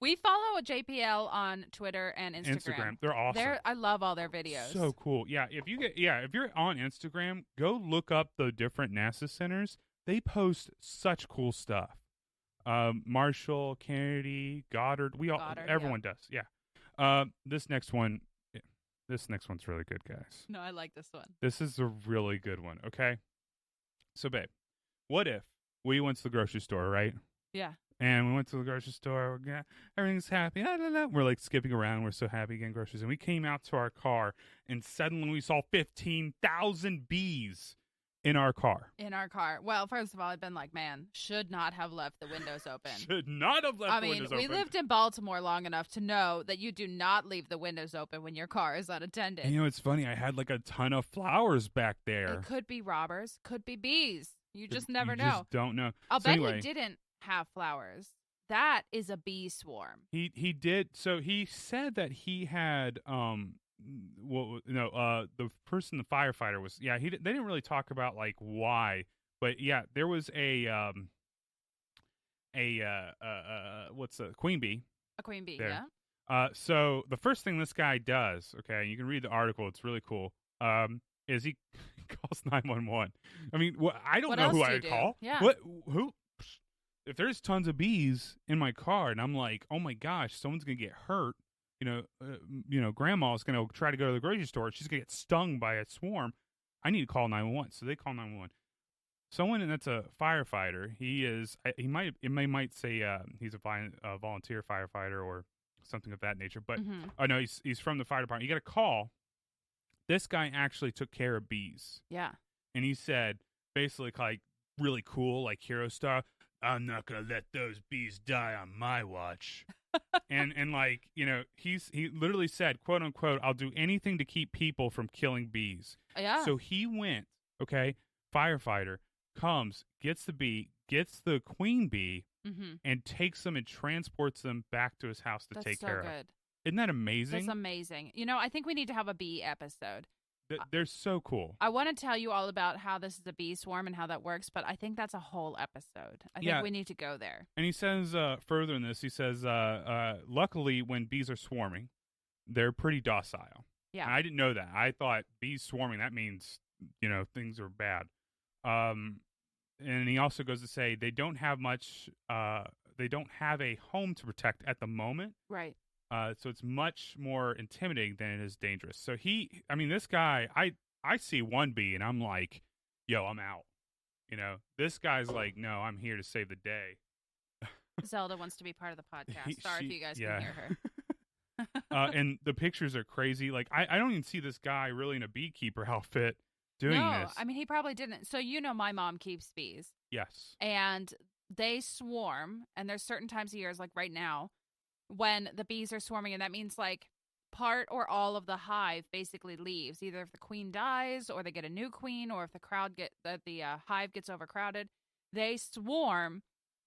We follow JPL on Twitter and Instagram. They're awesome. I love all their videos. So cool. Yeah, if you're on Instagram, go look up the different NASA centers. They post such cool stuff. Marshall, Kennedy, Goddard, everyone does. Yeah. This next one's really good, guys. No, I like this one. This is a really good one, okay? So, babe, what if we went to the grocery store, right? Yeah. And we went to the grocery store. Everything's happy. We're like skipping around. We're so happy getting groceries. And we came out to our car, and suddenly we saw 15,000 bees in our car. Well, first of all, I've been like, man, should not have left the windows open. Should not have left the windows open. We lived in Baltimore long enough to know that you do not leave the windows open when your car is unattended. And it's funny. I had like a ton of flowers back there. It could be robbers. Could be bees. You just never know. Just don't know. I'll bet he didn't have flowers. That is a bee swarm. He did. So he said that he had the person, the firefighter was they didn't really talk about like why, but yeah, there was what's a queen bee. A queen bee, there. Yeah. So the first thing this guy does, okay, you can read the article, it's really cool. Is he calls 911. I mean, I don't know who I would call. Yeah. Who? If there's tons of bees in my car and I'm like, oh my gosh, someone's gonna get hurt. Grandma's gonna try to go to the grocery store. She's gonna get stung by a swarm. I need to call 911. So they call 911. Someone, and that's a firefighter. He might say he's a volunteer firefighter or something of that nature. But I know he's from the fire department. You got to call. This guy actually took care of bees. Yeah. And he said, basically, like really cool, like hero style. I'm not gonna let those bees die on my watch. and like, he literally said, quote unquote, I'll do anything to keep people from killing bees. Yeah. So he went, okay, firefighter, comes, gets the bee, gets the queen bee, and takes them and transports them back to his house to take care of. That's so good. Isn't that amazing? That's amazing. I think we need to have a bee episode. They're so cool. I want to tell you all about how this is a bee swarm and how that works, but I think that's a whole episode. I think we need to go there. And he says further in this, he says, luckily when bees are swarming, they're pretty docile. Yeah. I didn't know that. I thought bees swarming, that means, things are bad. And he also goes to say they don't have much, they don't have a home to protect at the moment. Right. So it's much more intimidating than it is dangerous. So this guy, I see one bee and I'm like, yo, I'm out. This guy's like, no, I'm here to save the day. Zelda wants to be part of the podcast. Sorry if you guys can hear her. And the pictures are crazy. Like, I don't even see this guy really in a beekeeper outfit doing this. I mean, he probably didn't. So, my mom keeps bees. Yes. And they swarm. And there's certain times of years, like right now, when the bees are swarming. And that means, like, part or all of the hive basically leaves. Either if the queen dies or they get a new queen, or if the hive gets overcrowded, they swarm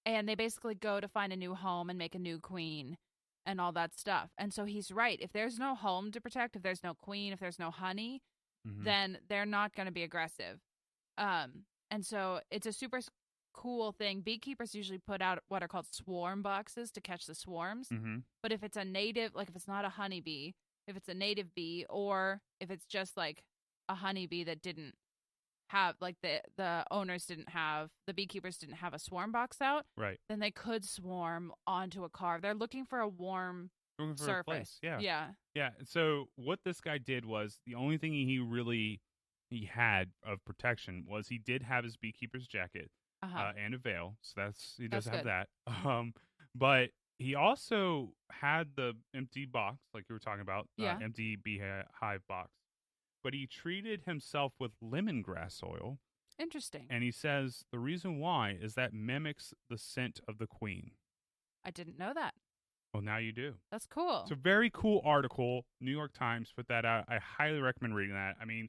and they basically go to find a new home and make a new queen and all that stuff. And so he's right. If there's no home to protect, if there's no queen, if there's no honey, then they're not going to be aggressive. And so it's a super cool thing. Beekeepers usually put out what are called swarm boxes to catch the swarms. But if it's a native, like if it's not a honeybee, if it's a native bee, or if it's just like a honeybee that didn't have, like the owners didn't have, the beekeepers didn't have a swarm box out, right, then they could swarm onto a car. They're looking for a warm surface. A place. Yeah. Yeah. Yeah. So what this guy did was the only thing he had of protection was he did have his beekeeper's jacket and a veil. So he does have that. But he also had the empty box, like you were talking about, empty beehive box. But he treated himself with lemongrass oil. Interesting. And he says the reason why is that mimics the scent of the queen. I didn't know that. Well, now you do. That's cool. It's a very cool article. New York Times put that out. I highly recommend reading that. I mean,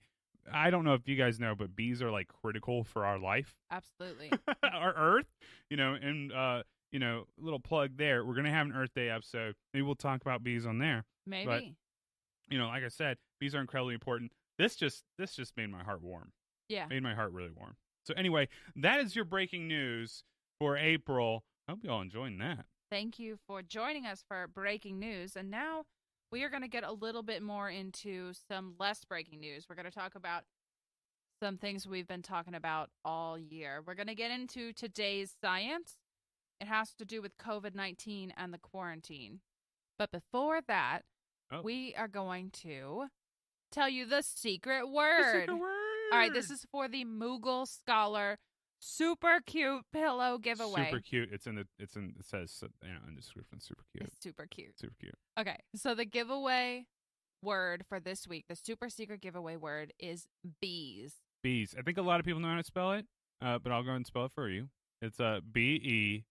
I don't know if you guys know, but bees are like critical for our life. Absolutely. Our Earth, and little plug there. We're going to have an Earth Day episode. Maybe we'll talk about bees on there. Maybe. But, like I said, bees are incredibly important. This just made my heart warm. Yeah. Made my heart really warm. So anyway, that is your breaking news for April. I hope you all enjoying that. Thank you for joining us for breaking news. And now we are going to get a little bit more into some less breaking news. We're going to talk about some things we've been talking about all year. We're going to get into today's science. It has to do with COVID-19 and the quarantine. But before that, we are going to tell you the secret word. The secret word. All right, this is for the Moogle Scholar super cute pillow giveaway. Super cute. It says in the description, super cute. It's super cute. Super cute. Okay, so the giveaway word for this week, the super secret giveaway word is bees. Bees. I think a lot of people know how to spell it, but I'll go ahead and spell it for you. It's BEES.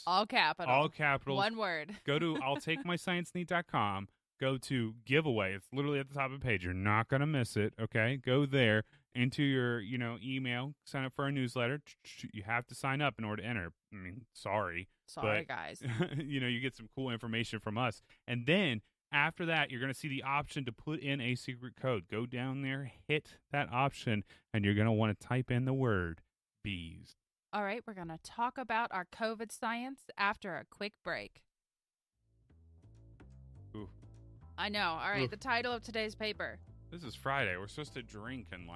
All capital. All capitals. One word. Go to I'llTakeMyScienceNeat.com. Go to giveaway. It's literally at the top of the page. You're not going to miss it, okay? Go there, into your, email, sign up for our newsletter. You have to sign up in order to enter. I mean, sorry. Sorry, guys. You get some cool information from us. And then after that, you're going to see the option to put in a secret code. Go down there, hit that option, and you're going to want to type in the word bees. All right, we're going to talk about our COVID science after a quick break. Ooh. I know. All right, Ooh. The title of today's paper. This is Friday. We're supposed to drink and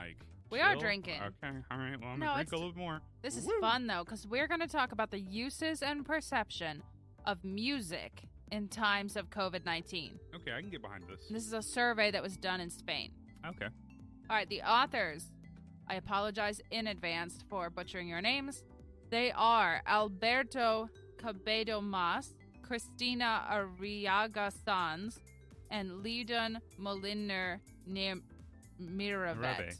We chill. are drinking. Okay, all right. Well, I'm going to drink a little bit more. This is fun, though, because we're going to talk about the uses and perception of music in times of COVID-19. Okay, I can get behind this. This is a survey that was done in Spain. Okay. All right, the authors, I apologize in advance for butchering your names. They are Alberto Cabedo Mas, Cristina Arriaga Sanz, and Leon Moliner Miravet.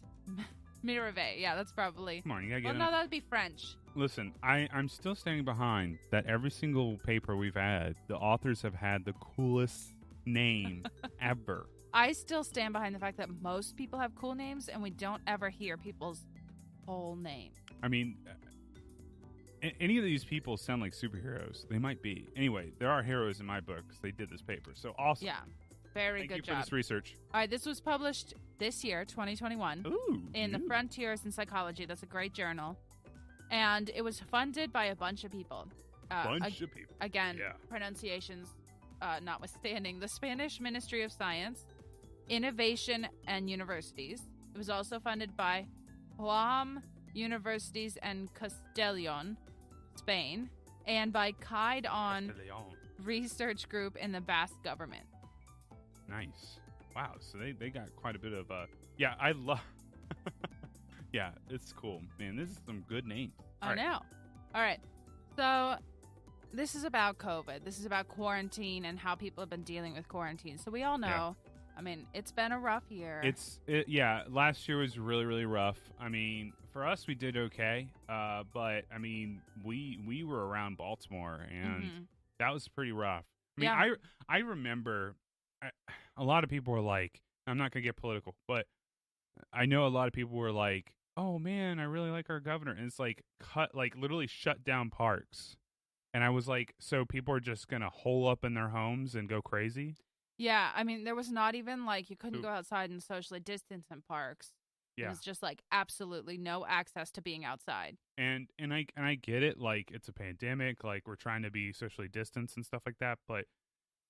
Miravet, yeah, that's probably. Come on, you gotta get Well, no, that would be French. Listen, I'm still standing behind that every single paper we've had, the authors have had the coolest name ever. I still stand behind the fact that most people have cool names, and we don't ever hear people's whole name. I mean, any of these people sound like superheroes. They might be. Anyway, there are heroes in my book because they did this paper. So awesome. Yeah, very Thank good you job. for this research. All right, this was published this year, 2021, in the Frontiers in Psychology. That's a great journal. And it was funded by a bunch of people. Bunch of people. Again, pronunciations notwithstanding. The Spanish Ministry of Science, Innovation and Universities. It was also funded by Huam Universities and Castellón, Spain, and by Caid-on Research Group in the Basque government. Nice. Wow. So they got quite a bit of yeah, I love yeah, it's cool. Man, this is some good names. I know. All right. So this is about COVID. This is about quarantine and how people have been dealing with quarantine. So we all know, yeah. I mean, it's been a rough year. Yeah, last year was really, really rough. I mean, for us, we did okay. But I mean, we were around Baltimore and that was pretty rough. I mean, yeah. I remember a lot of people were like, I'm not going to get political, but I know a lot of people were like, oh man, I really like our governor. And it's like literally shut down parks. And I was like, so people are just going to hole up in their homes and go crazy? Yeah, I mean, there was not even like you couldn't go outside and socially distance in parks. Yeah. It was just like absolutely no access to being outside. And I get it, like it's a pandemic, like we're trying to be socially distanced and stuff like that, but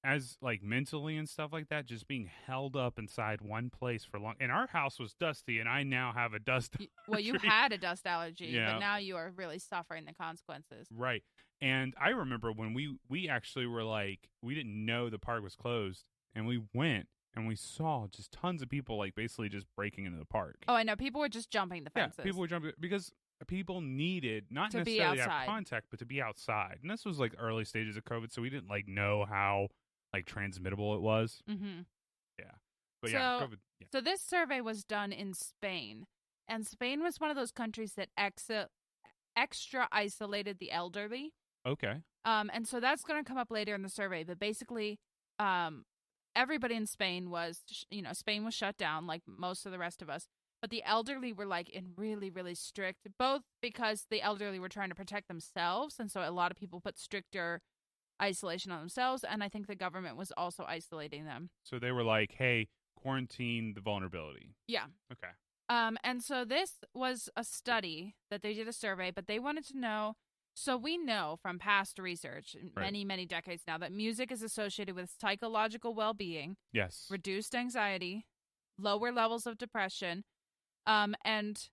as like mentally and stuff like that, just being held up inside one place for long. And our house was dusty, and I now have a dust allergy. Well, you had a dust allergy, but now you are really suffering the consequences. Right. And I remember when we actually were like, we didn't know the park was closed, and we went and we saw just tons of people like basically just breaking into the park. Oh, I know. People were just jumping the fences. Yeah, people were jumping because people needed not necessarily to have contact, but to be outside. And this was like early stages of COVID, so we didn't like know how like transmittable it was. Mm-hmm. Yeah. But COVID. Yeah. So this survey was done in Spain, and Spain was one of those countries that extra isolated the elderly. Okay. And so that's going to come up later in the survey, but basically, everybody in Spain was, Spain was shut down like most of the rest of us, but the elderly were like in really, really strict, both because the elderly were trying to protect themselves. And so a lot of people put stricter isolation on themselves, and I think the government was also isolating them. So they were like, hey, quarantine the vulnerability. Yeah. Okay. And so this was a study that they did a survey, but they wanted to know, so we know from past research, many, many decades now, that music is associated with psychological well-being. Yes. Reduced anxiety, lower levels of depression, and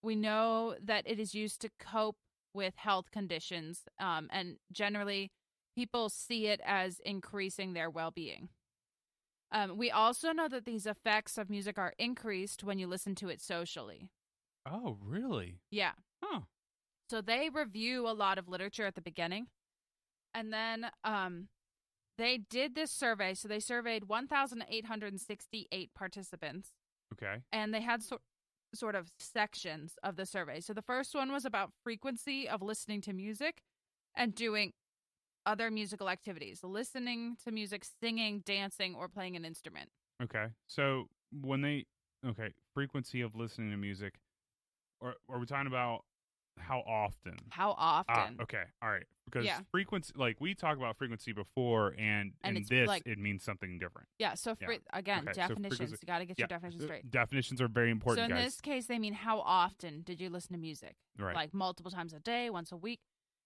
we know that it is used to cope with health conditions, and generally people see it as increasing their well-being. We also know that these effects of music are increased when you listen to it socially. Oh, really? Yeah. Huh. So they review a lot of literature at the beginning, and then they did this survey. So they surveyed 1,868 participants. Okay. And they had sort of sections of the survey. So the first one was about frequency of listening to music and doing other musical activities, listening to music, singing, dancing, or playing an instrument. Okay. So frequency of listening to music, or are we talking about how often? How often? Okay. All right. Because frequency, like we talked about frequency before, and in this, like, it means something different. Yeah. So again, definitions. So you got to get your definitions straight. Definitions are very important, So in guys. this case, they mean how often did you listen to music? Right. Like multiple times a day, once a week.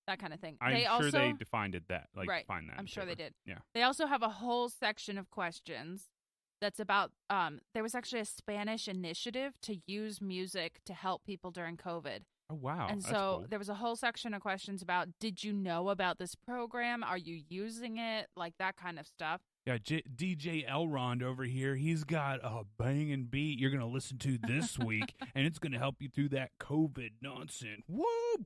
That kind of thing. I'm sure they defined it that. Like, right. Define that. I'm sure they did. Yeah. They also have a whole section of questions that's about, there was actually a Spanish initiative to use music to help people during COVID. Oh, wow. And that's so cool. there was a whole section of questions about, did you know about this program? Are you using it? Like that kind of stuff. Yeah, DJ Elrond over here, he's got a banging beat you're going to listen to this week, and it's going to help you through that COVID nonsense. Whoa!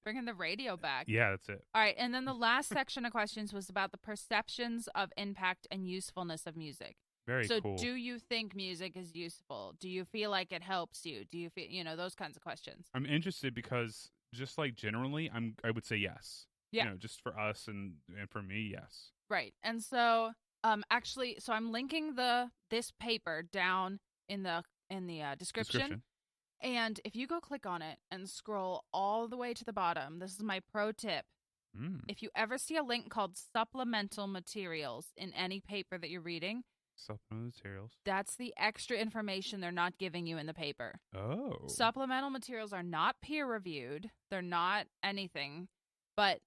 Bringing the radio back. Yeah, that's it. All right, and then the last section of questions was about the perceptions of impact and usefulness of music. Very cool. So do you think music is useful? Do you feel like it helps you? Do you feel, those kinds of questions? I'm interested because just like generally, I would say yes. Yeah. Just for us and for me, yes. Right. And so actually, so I'm linking this paper down in the description. And if you go click on it and scroll all the way to the bottom, this is my pro tip. If you ever see a link called supplemental materials in any paper that you're reading, supplemental materials, that's the extra information they're not giving you in the paper. Oh. Supplemental materials are not peer reviewed. They're not anything, but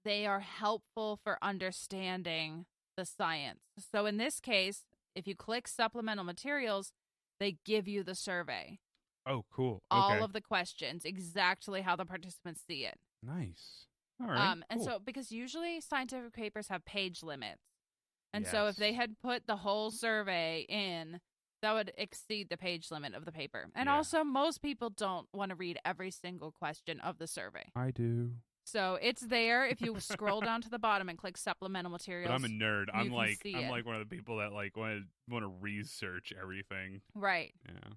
they are helpful for understanding the science. So in this case, if you click supplemental materials, they give you the survey. Oh, cool. All Okay. of the questions, exactly how the participants see it. Nice. All right. And cool. so, because usually scientific papers have page limits. And Yes. so if they had put the whole survey in, that would exceed the page limit of the paper. And Yeah. also, most people don't want to read every single question of the survey. I do. So it's there. If you scroll down to the bottom and click supplemental materials. But I'm a nerd. I'm like it. one of the people that like want to research everything. Right. Yeah.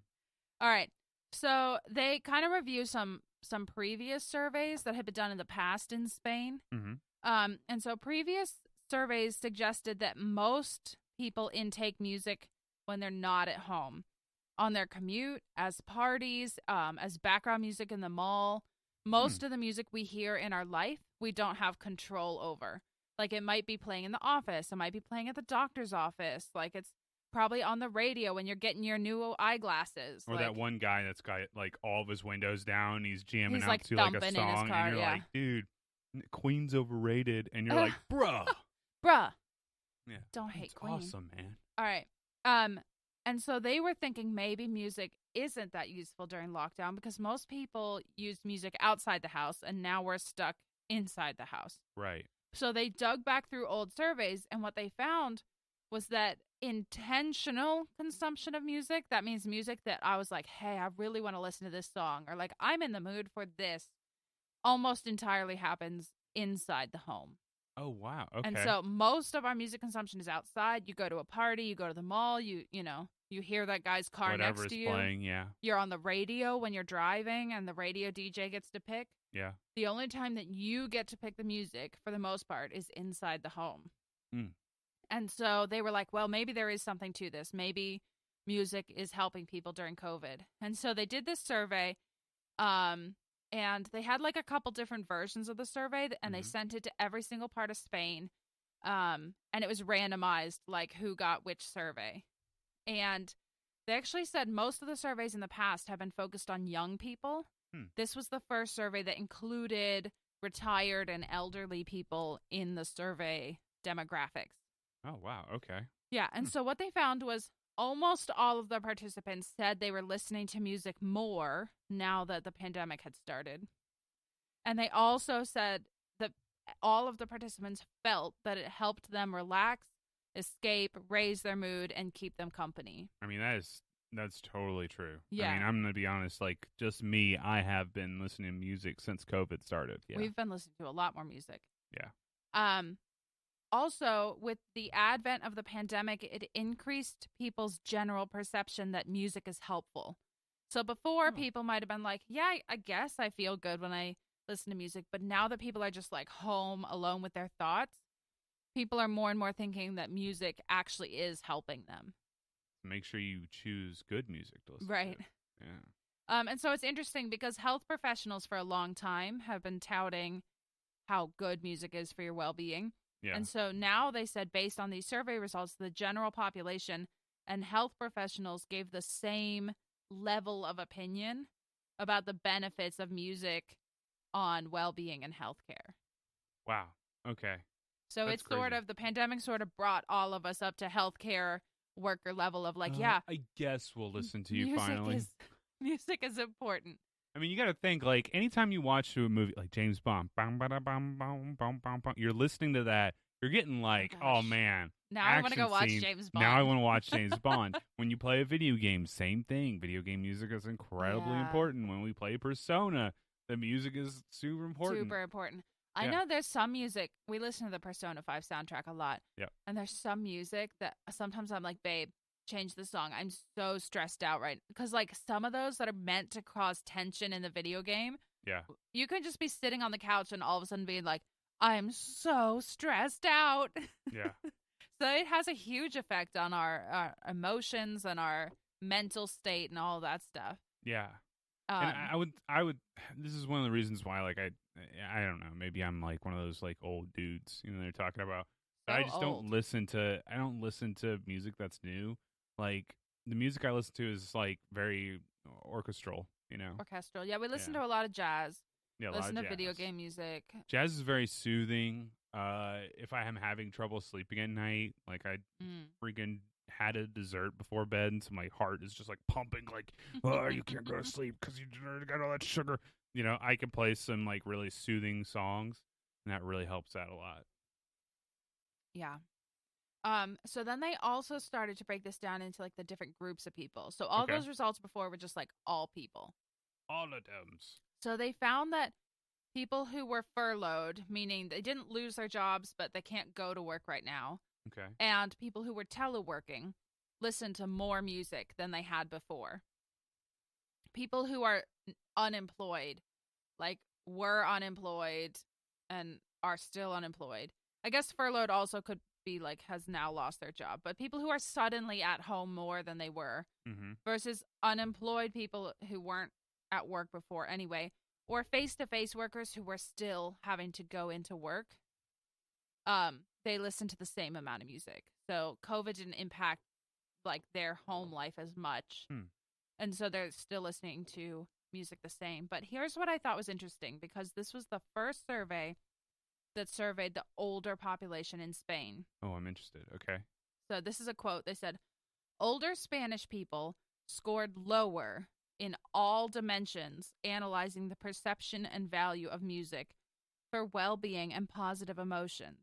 All right. So they kind of review some previous surveys that had been done in the past in Spain. Mm-hmm. And so previous surveys suggested that most people intake music when they're not at home, on their commute, as parties, as background music in the mall. Most of the music we hear in our life, we don't have control over. Like, it might be playing in the office. It might be playing at the doctor's office. Like, it's probably on the radio when you're getting your new eyeglasses. Or like, that one guy that's got like all of his windows down. He's jamming He's, out like, to like a thumping in his song, car, and you're yeah. like, dude, Queen's overrated, and you're like, bruh. Yeah. Don't hate It's Queen. awesome, man. All right. And so they were thinking maybe music isn't that useful during lockdown because most people used music outside the house, and now we're stuck inside the house. Right. So they dug back through old surveys, and what they found was that intentional consumption of music, that means music that I was like, hey, I really want to listen to this song, or like, I'm in the mood for this, almost entirely happens inside the home. Oh, wow. Okay. And so most of our music consumption is outside. You go to a party, you go to the mall, you hear that guy's car Whatever next to is you. playing, yeah. You're on the radio when you're driving, and the radio DJ gets to pick. Yeah. The only time that you get to pick the music, for the most part, is inside the home. Mm. And so they were like, well, maybe there is something to this. Maybe music is helping people during COVID. And so they did this survey, and they had like a couple different versions of the survey, and they sent it to every single part of Spain. And it was randomized, like who got which survey. And they actually said most of the surveys in the past have been focused on young people. This was the first survey that included retired and elderly people in the survey demographics. Oh, wow. Okay. Yeah, and so what they found was almost all of the participants said they were listening to music more now that the pandemic had started. And they also said that all of the participants felt that it helped them relax, escape, raise their mood, and keep them company. I mean, that's totally true. Yeah. I mean, I'm going to be honest, like, just me, I have been listening to music since COVID started. Yeah. We've been listening to a lot more music. Yeah. Also, with the advent of the pandemic, it increased people's general perception that music is helpful. So before, people might have been like, yeah, I guess I feel good when I listen to music. But now that people are just like home alone with their thoughts, people are more and more thinking that music actually is helping them. Make sure you choose good music to listen Right. to. Yeah. And so it's interesting because health professionals for a long time have been touting how good music is for your well-being. Yeah. And so now they said, based on these survey results, the general population and health professionals gave the same level of opinion about the benefits of music on well-being and healthcare. Wow. Okay. So That's it's sort crazy. of, the pandemic sort of brought all of us up to healthcare worker level of like, I guess we'll listen to you finally. Music is important. I mean, you got to think, like, anytime you watch a movie like James Bond, you're listening to that, you're getting like, oh, gosh. man. Now I want to go watch scene. James Bond. Now I want to watch James Bond. When you play a video game, same thing. Video game music is incredibly important. When we play Persona, the music is super important. Super important. I know there's some music. We listen to the Persona 5 soundtrack a lot. Yeah. And there's some music that sometimes I'm like, babe, change the song. I'm so stressed out right now. Because, like, some of those that are meant to cause tension in the video game, you could just be sitting on the couch and all of a sudden being like, I'm so stressed out. Yeah. So it has a huge effect on our emotions and our mental state and all that stuff. Yeah. And I would. This is one of the reasons why, like, I don't know. Maybe I'm like one of those like old dudes, they're talking about. But I just don't listen to. I don't listen to music that's new. Like, the music I listen to is like very orchestral. Orchestral. Yeah, we listen to a lot of jazz. Yeah, listen to video game music. Jazz is very soothing. If I am having trouble sleeping at night, like, I freaking had a dessert before bed, and so my heart is just like pumping, like, oh, you can't go to sleep because you got all that sugar. I can play some like really soothing songs, and that really helps out a lot. Yeah. So then they also started to break this down into like the different groups of people. So all Okay, those results before were just like all people. all of them. So they found that people who were furloughed, meaning they didn't lose their jobs, but they can't go to work right now, Okay, and people who were teleworking listened to more music than they had before. People who are unemployed, like were unemployed and are still unemployed. I guess furloughed also could be like has now lost their job, but people who are suddenly at home more than they were mm-hmm. versus unemployed people who weren't at work before anyway, or face-to-face workers who were still having to go into work. They listened to the same amount of music. So COVID didn't impact like their home life as much. And so they're still listening to music the same. But here's what I thought was interesting, because this was the first survey that surveyed the older population in Spain. Oh, I'm interested. Okay. So this is a quote. They said, older Spanish people scored lower in all dimensions, analyzing the perception and value of music for well-being and positive emotions.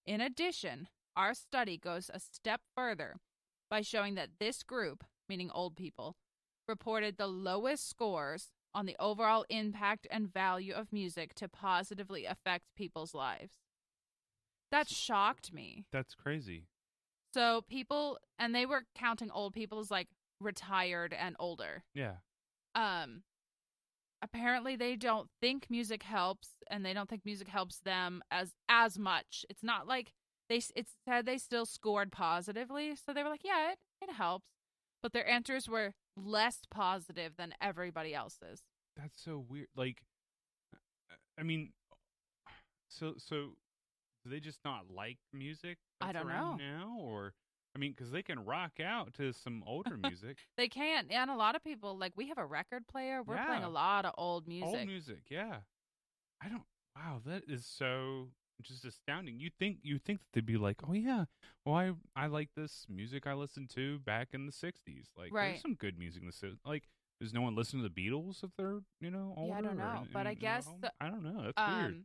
In addition, our study goes a step further by showing that this group, meaning old people, reported the lowest scores on the overall impact and value of music to positively affect people's lives. That shocked me. That's crazy. So people, and they were counting old people as like retired and older. Yeah. Apparently they don't think music helps, and they don't think music helps them as much. It's not like it said they still scored positively, so they were like, yeah, it helps. But their answers were less positive than everybody else's. That's so weird. Like, I mean, so do they just not like music I that's don't around know. now, or I mean, because they can rock out to some older music. They can't. And a lot of people, like, we have a record player. We're playing Yeah, a lot of old old music. music. Yeah, I don't. Wow, that is so just astounding. You think that they'd be like, oh yeah, well I like this music I listened to back in the '60s. Like, there's Right. some good music in the like. Does no one listen to the Beatles if they're older? Yeah, I don't Or know. But I in their guess, home? I don't know. That's weird. um,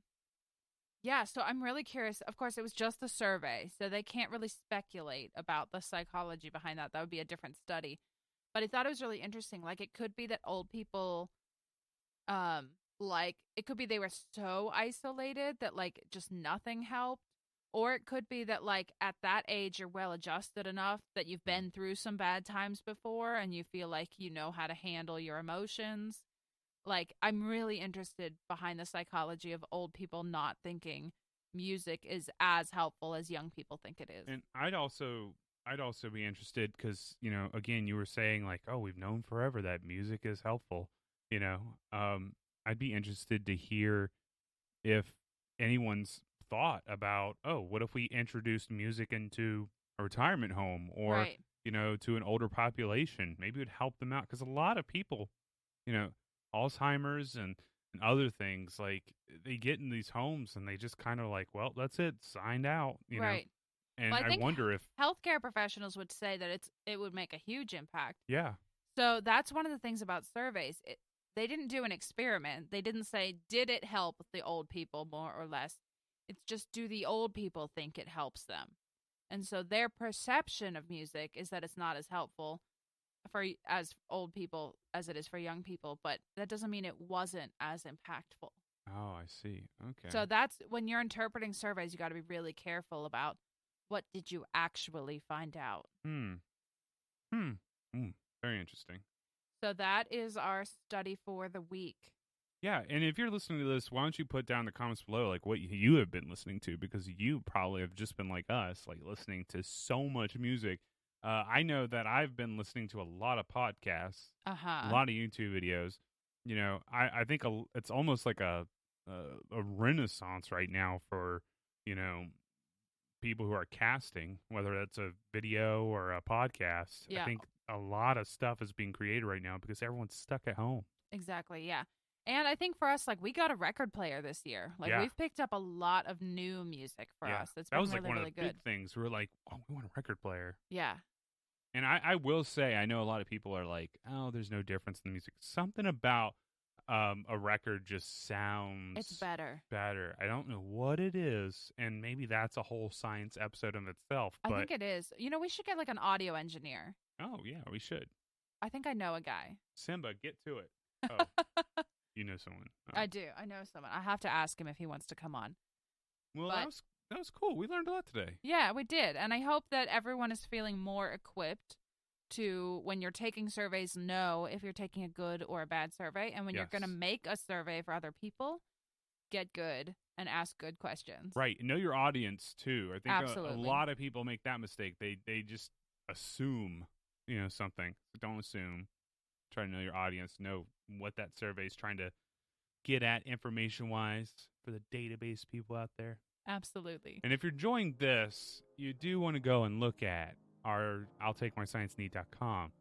yeah, so I'm really curious. Of course, it was just a survey, so they can't really speculate about the psychology behind that. That would be a different study. But I thought it was really interesting. Like, it could be that old people, like, it could be they were so isolated that, like, just nothing helped. Or it could be that, like, at that age, you're well adjusted enough that you've been through some bad times before and you feel like you know how to handle your emotions. Like, I'm really interested behind the psychology of old people not thinking music is as helpful as young people think it is. And I'd also be interested because again you were saying like, oh, we've known forever that music is helpful. You know, I'd be interested to hear if anyone's thought about, oh, what if we introduced music into a retirement home or Right. to an older population? Maybe it would help them out because a lot of people, you know, Alzheimer's and other things, like they get in these homes and they just kind of like, well, that's it, signed out. Right. And Well, I I think wonder if, healthcare professionals would say that it would make a huge impact. yeah, So that's one of the things about surveys. They didn't do an experiment. They didn't say, did it help the old people more or less? It's just, do the old people think it helps them? And so their perception of music is that it's not as helpful for as old people as it is for young people, but that doesn't mean it wasn't as impactful. oh, I see. Okay. So that's when you're interpreting surveys, you got to be really careful about what did you actually find out. Hmm. Hmm. Hmm. Very interesting. So that is our study for the week. Yeah, and if you're listening to this, why don't you put down in the comments below like what you have been listening to, because you probably have just been like us, like listening to so much music. I know that I've been listening to a lot of podcasts, a Uh-huh. lot of YouTube videos. I think it's almost like a renaissance right now for you know people who are casting, whether that's a video or a podcast. I Yeah, think a lot of stuff is being created right now because everyone's stuck at home. exactly. Yeah. And I think for us, like, we got a record player this year. Like, Yeah. we've picked up a lot of new music for Yeah, us. It's that been was like really, one of really the good. big things. We were like, oh, we want a record player. Yeah. And I will say, I know a lot of people are like, oh, there's no difference in the music. Something about a record just sounds It's better. better. I don't know what it is, and maybe that's a whole science episode of itself. I But think it is. We should get like an audio engineer. oh yeah, we should. I think I know a guy. Simba, get to it. Oh, you know someone. Oh. I do. I know someone. I have to ask him if he wants to come on. Well, But that was cool. We learned a lot today. yeah, we did. And I hope that everyone is feeling more equipped to, when you're taking surveys, know if you're taking a good or a bad survey. And when you're going to make a survey for other people, get good and ask good questions. Right. Know your audience, too. I think Absolutely. a lot of people make that mistake. They just assume, something. So don't assume. Try to know your audience. Know what that survey is trying to get at information-wise for the database people out there. Absolutely. And if you're enjoying this, you do want to go and look at our I'llTakeMyScienceNeed.com.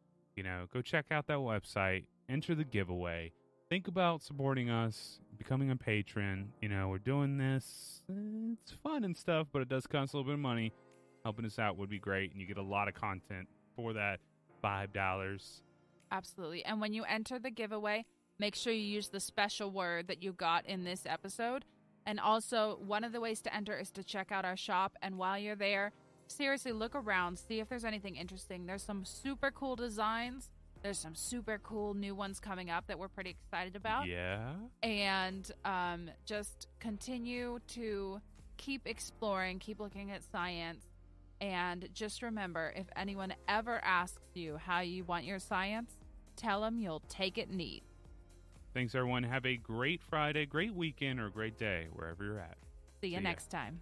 Go check out that website, enter the giveaway, think about supporting us, becoming a patron. We're doing this. It's fun and stuff, but it does cost a little bit of money. Helping us out would be great, and you get a lot of content for that $5. Absolutely. And when you enter the giveaway, make sure you use the special word that you got in this episode. And also, one of the ways to enter is to check out our shop. And while you're there, seriously, look around, see if there's anything interesting. There's some super cool designs. There's some super cool new ones coming up that we're pretty excited about. Yeah. And just continue to keep exploring, keep looking at science. And just remember, if anyone ever asks you how you want your science, tell them you'll take it neat. Thanks, everyone. Have a great Friday, great weekend, or great day, wherever you're at. See you next time.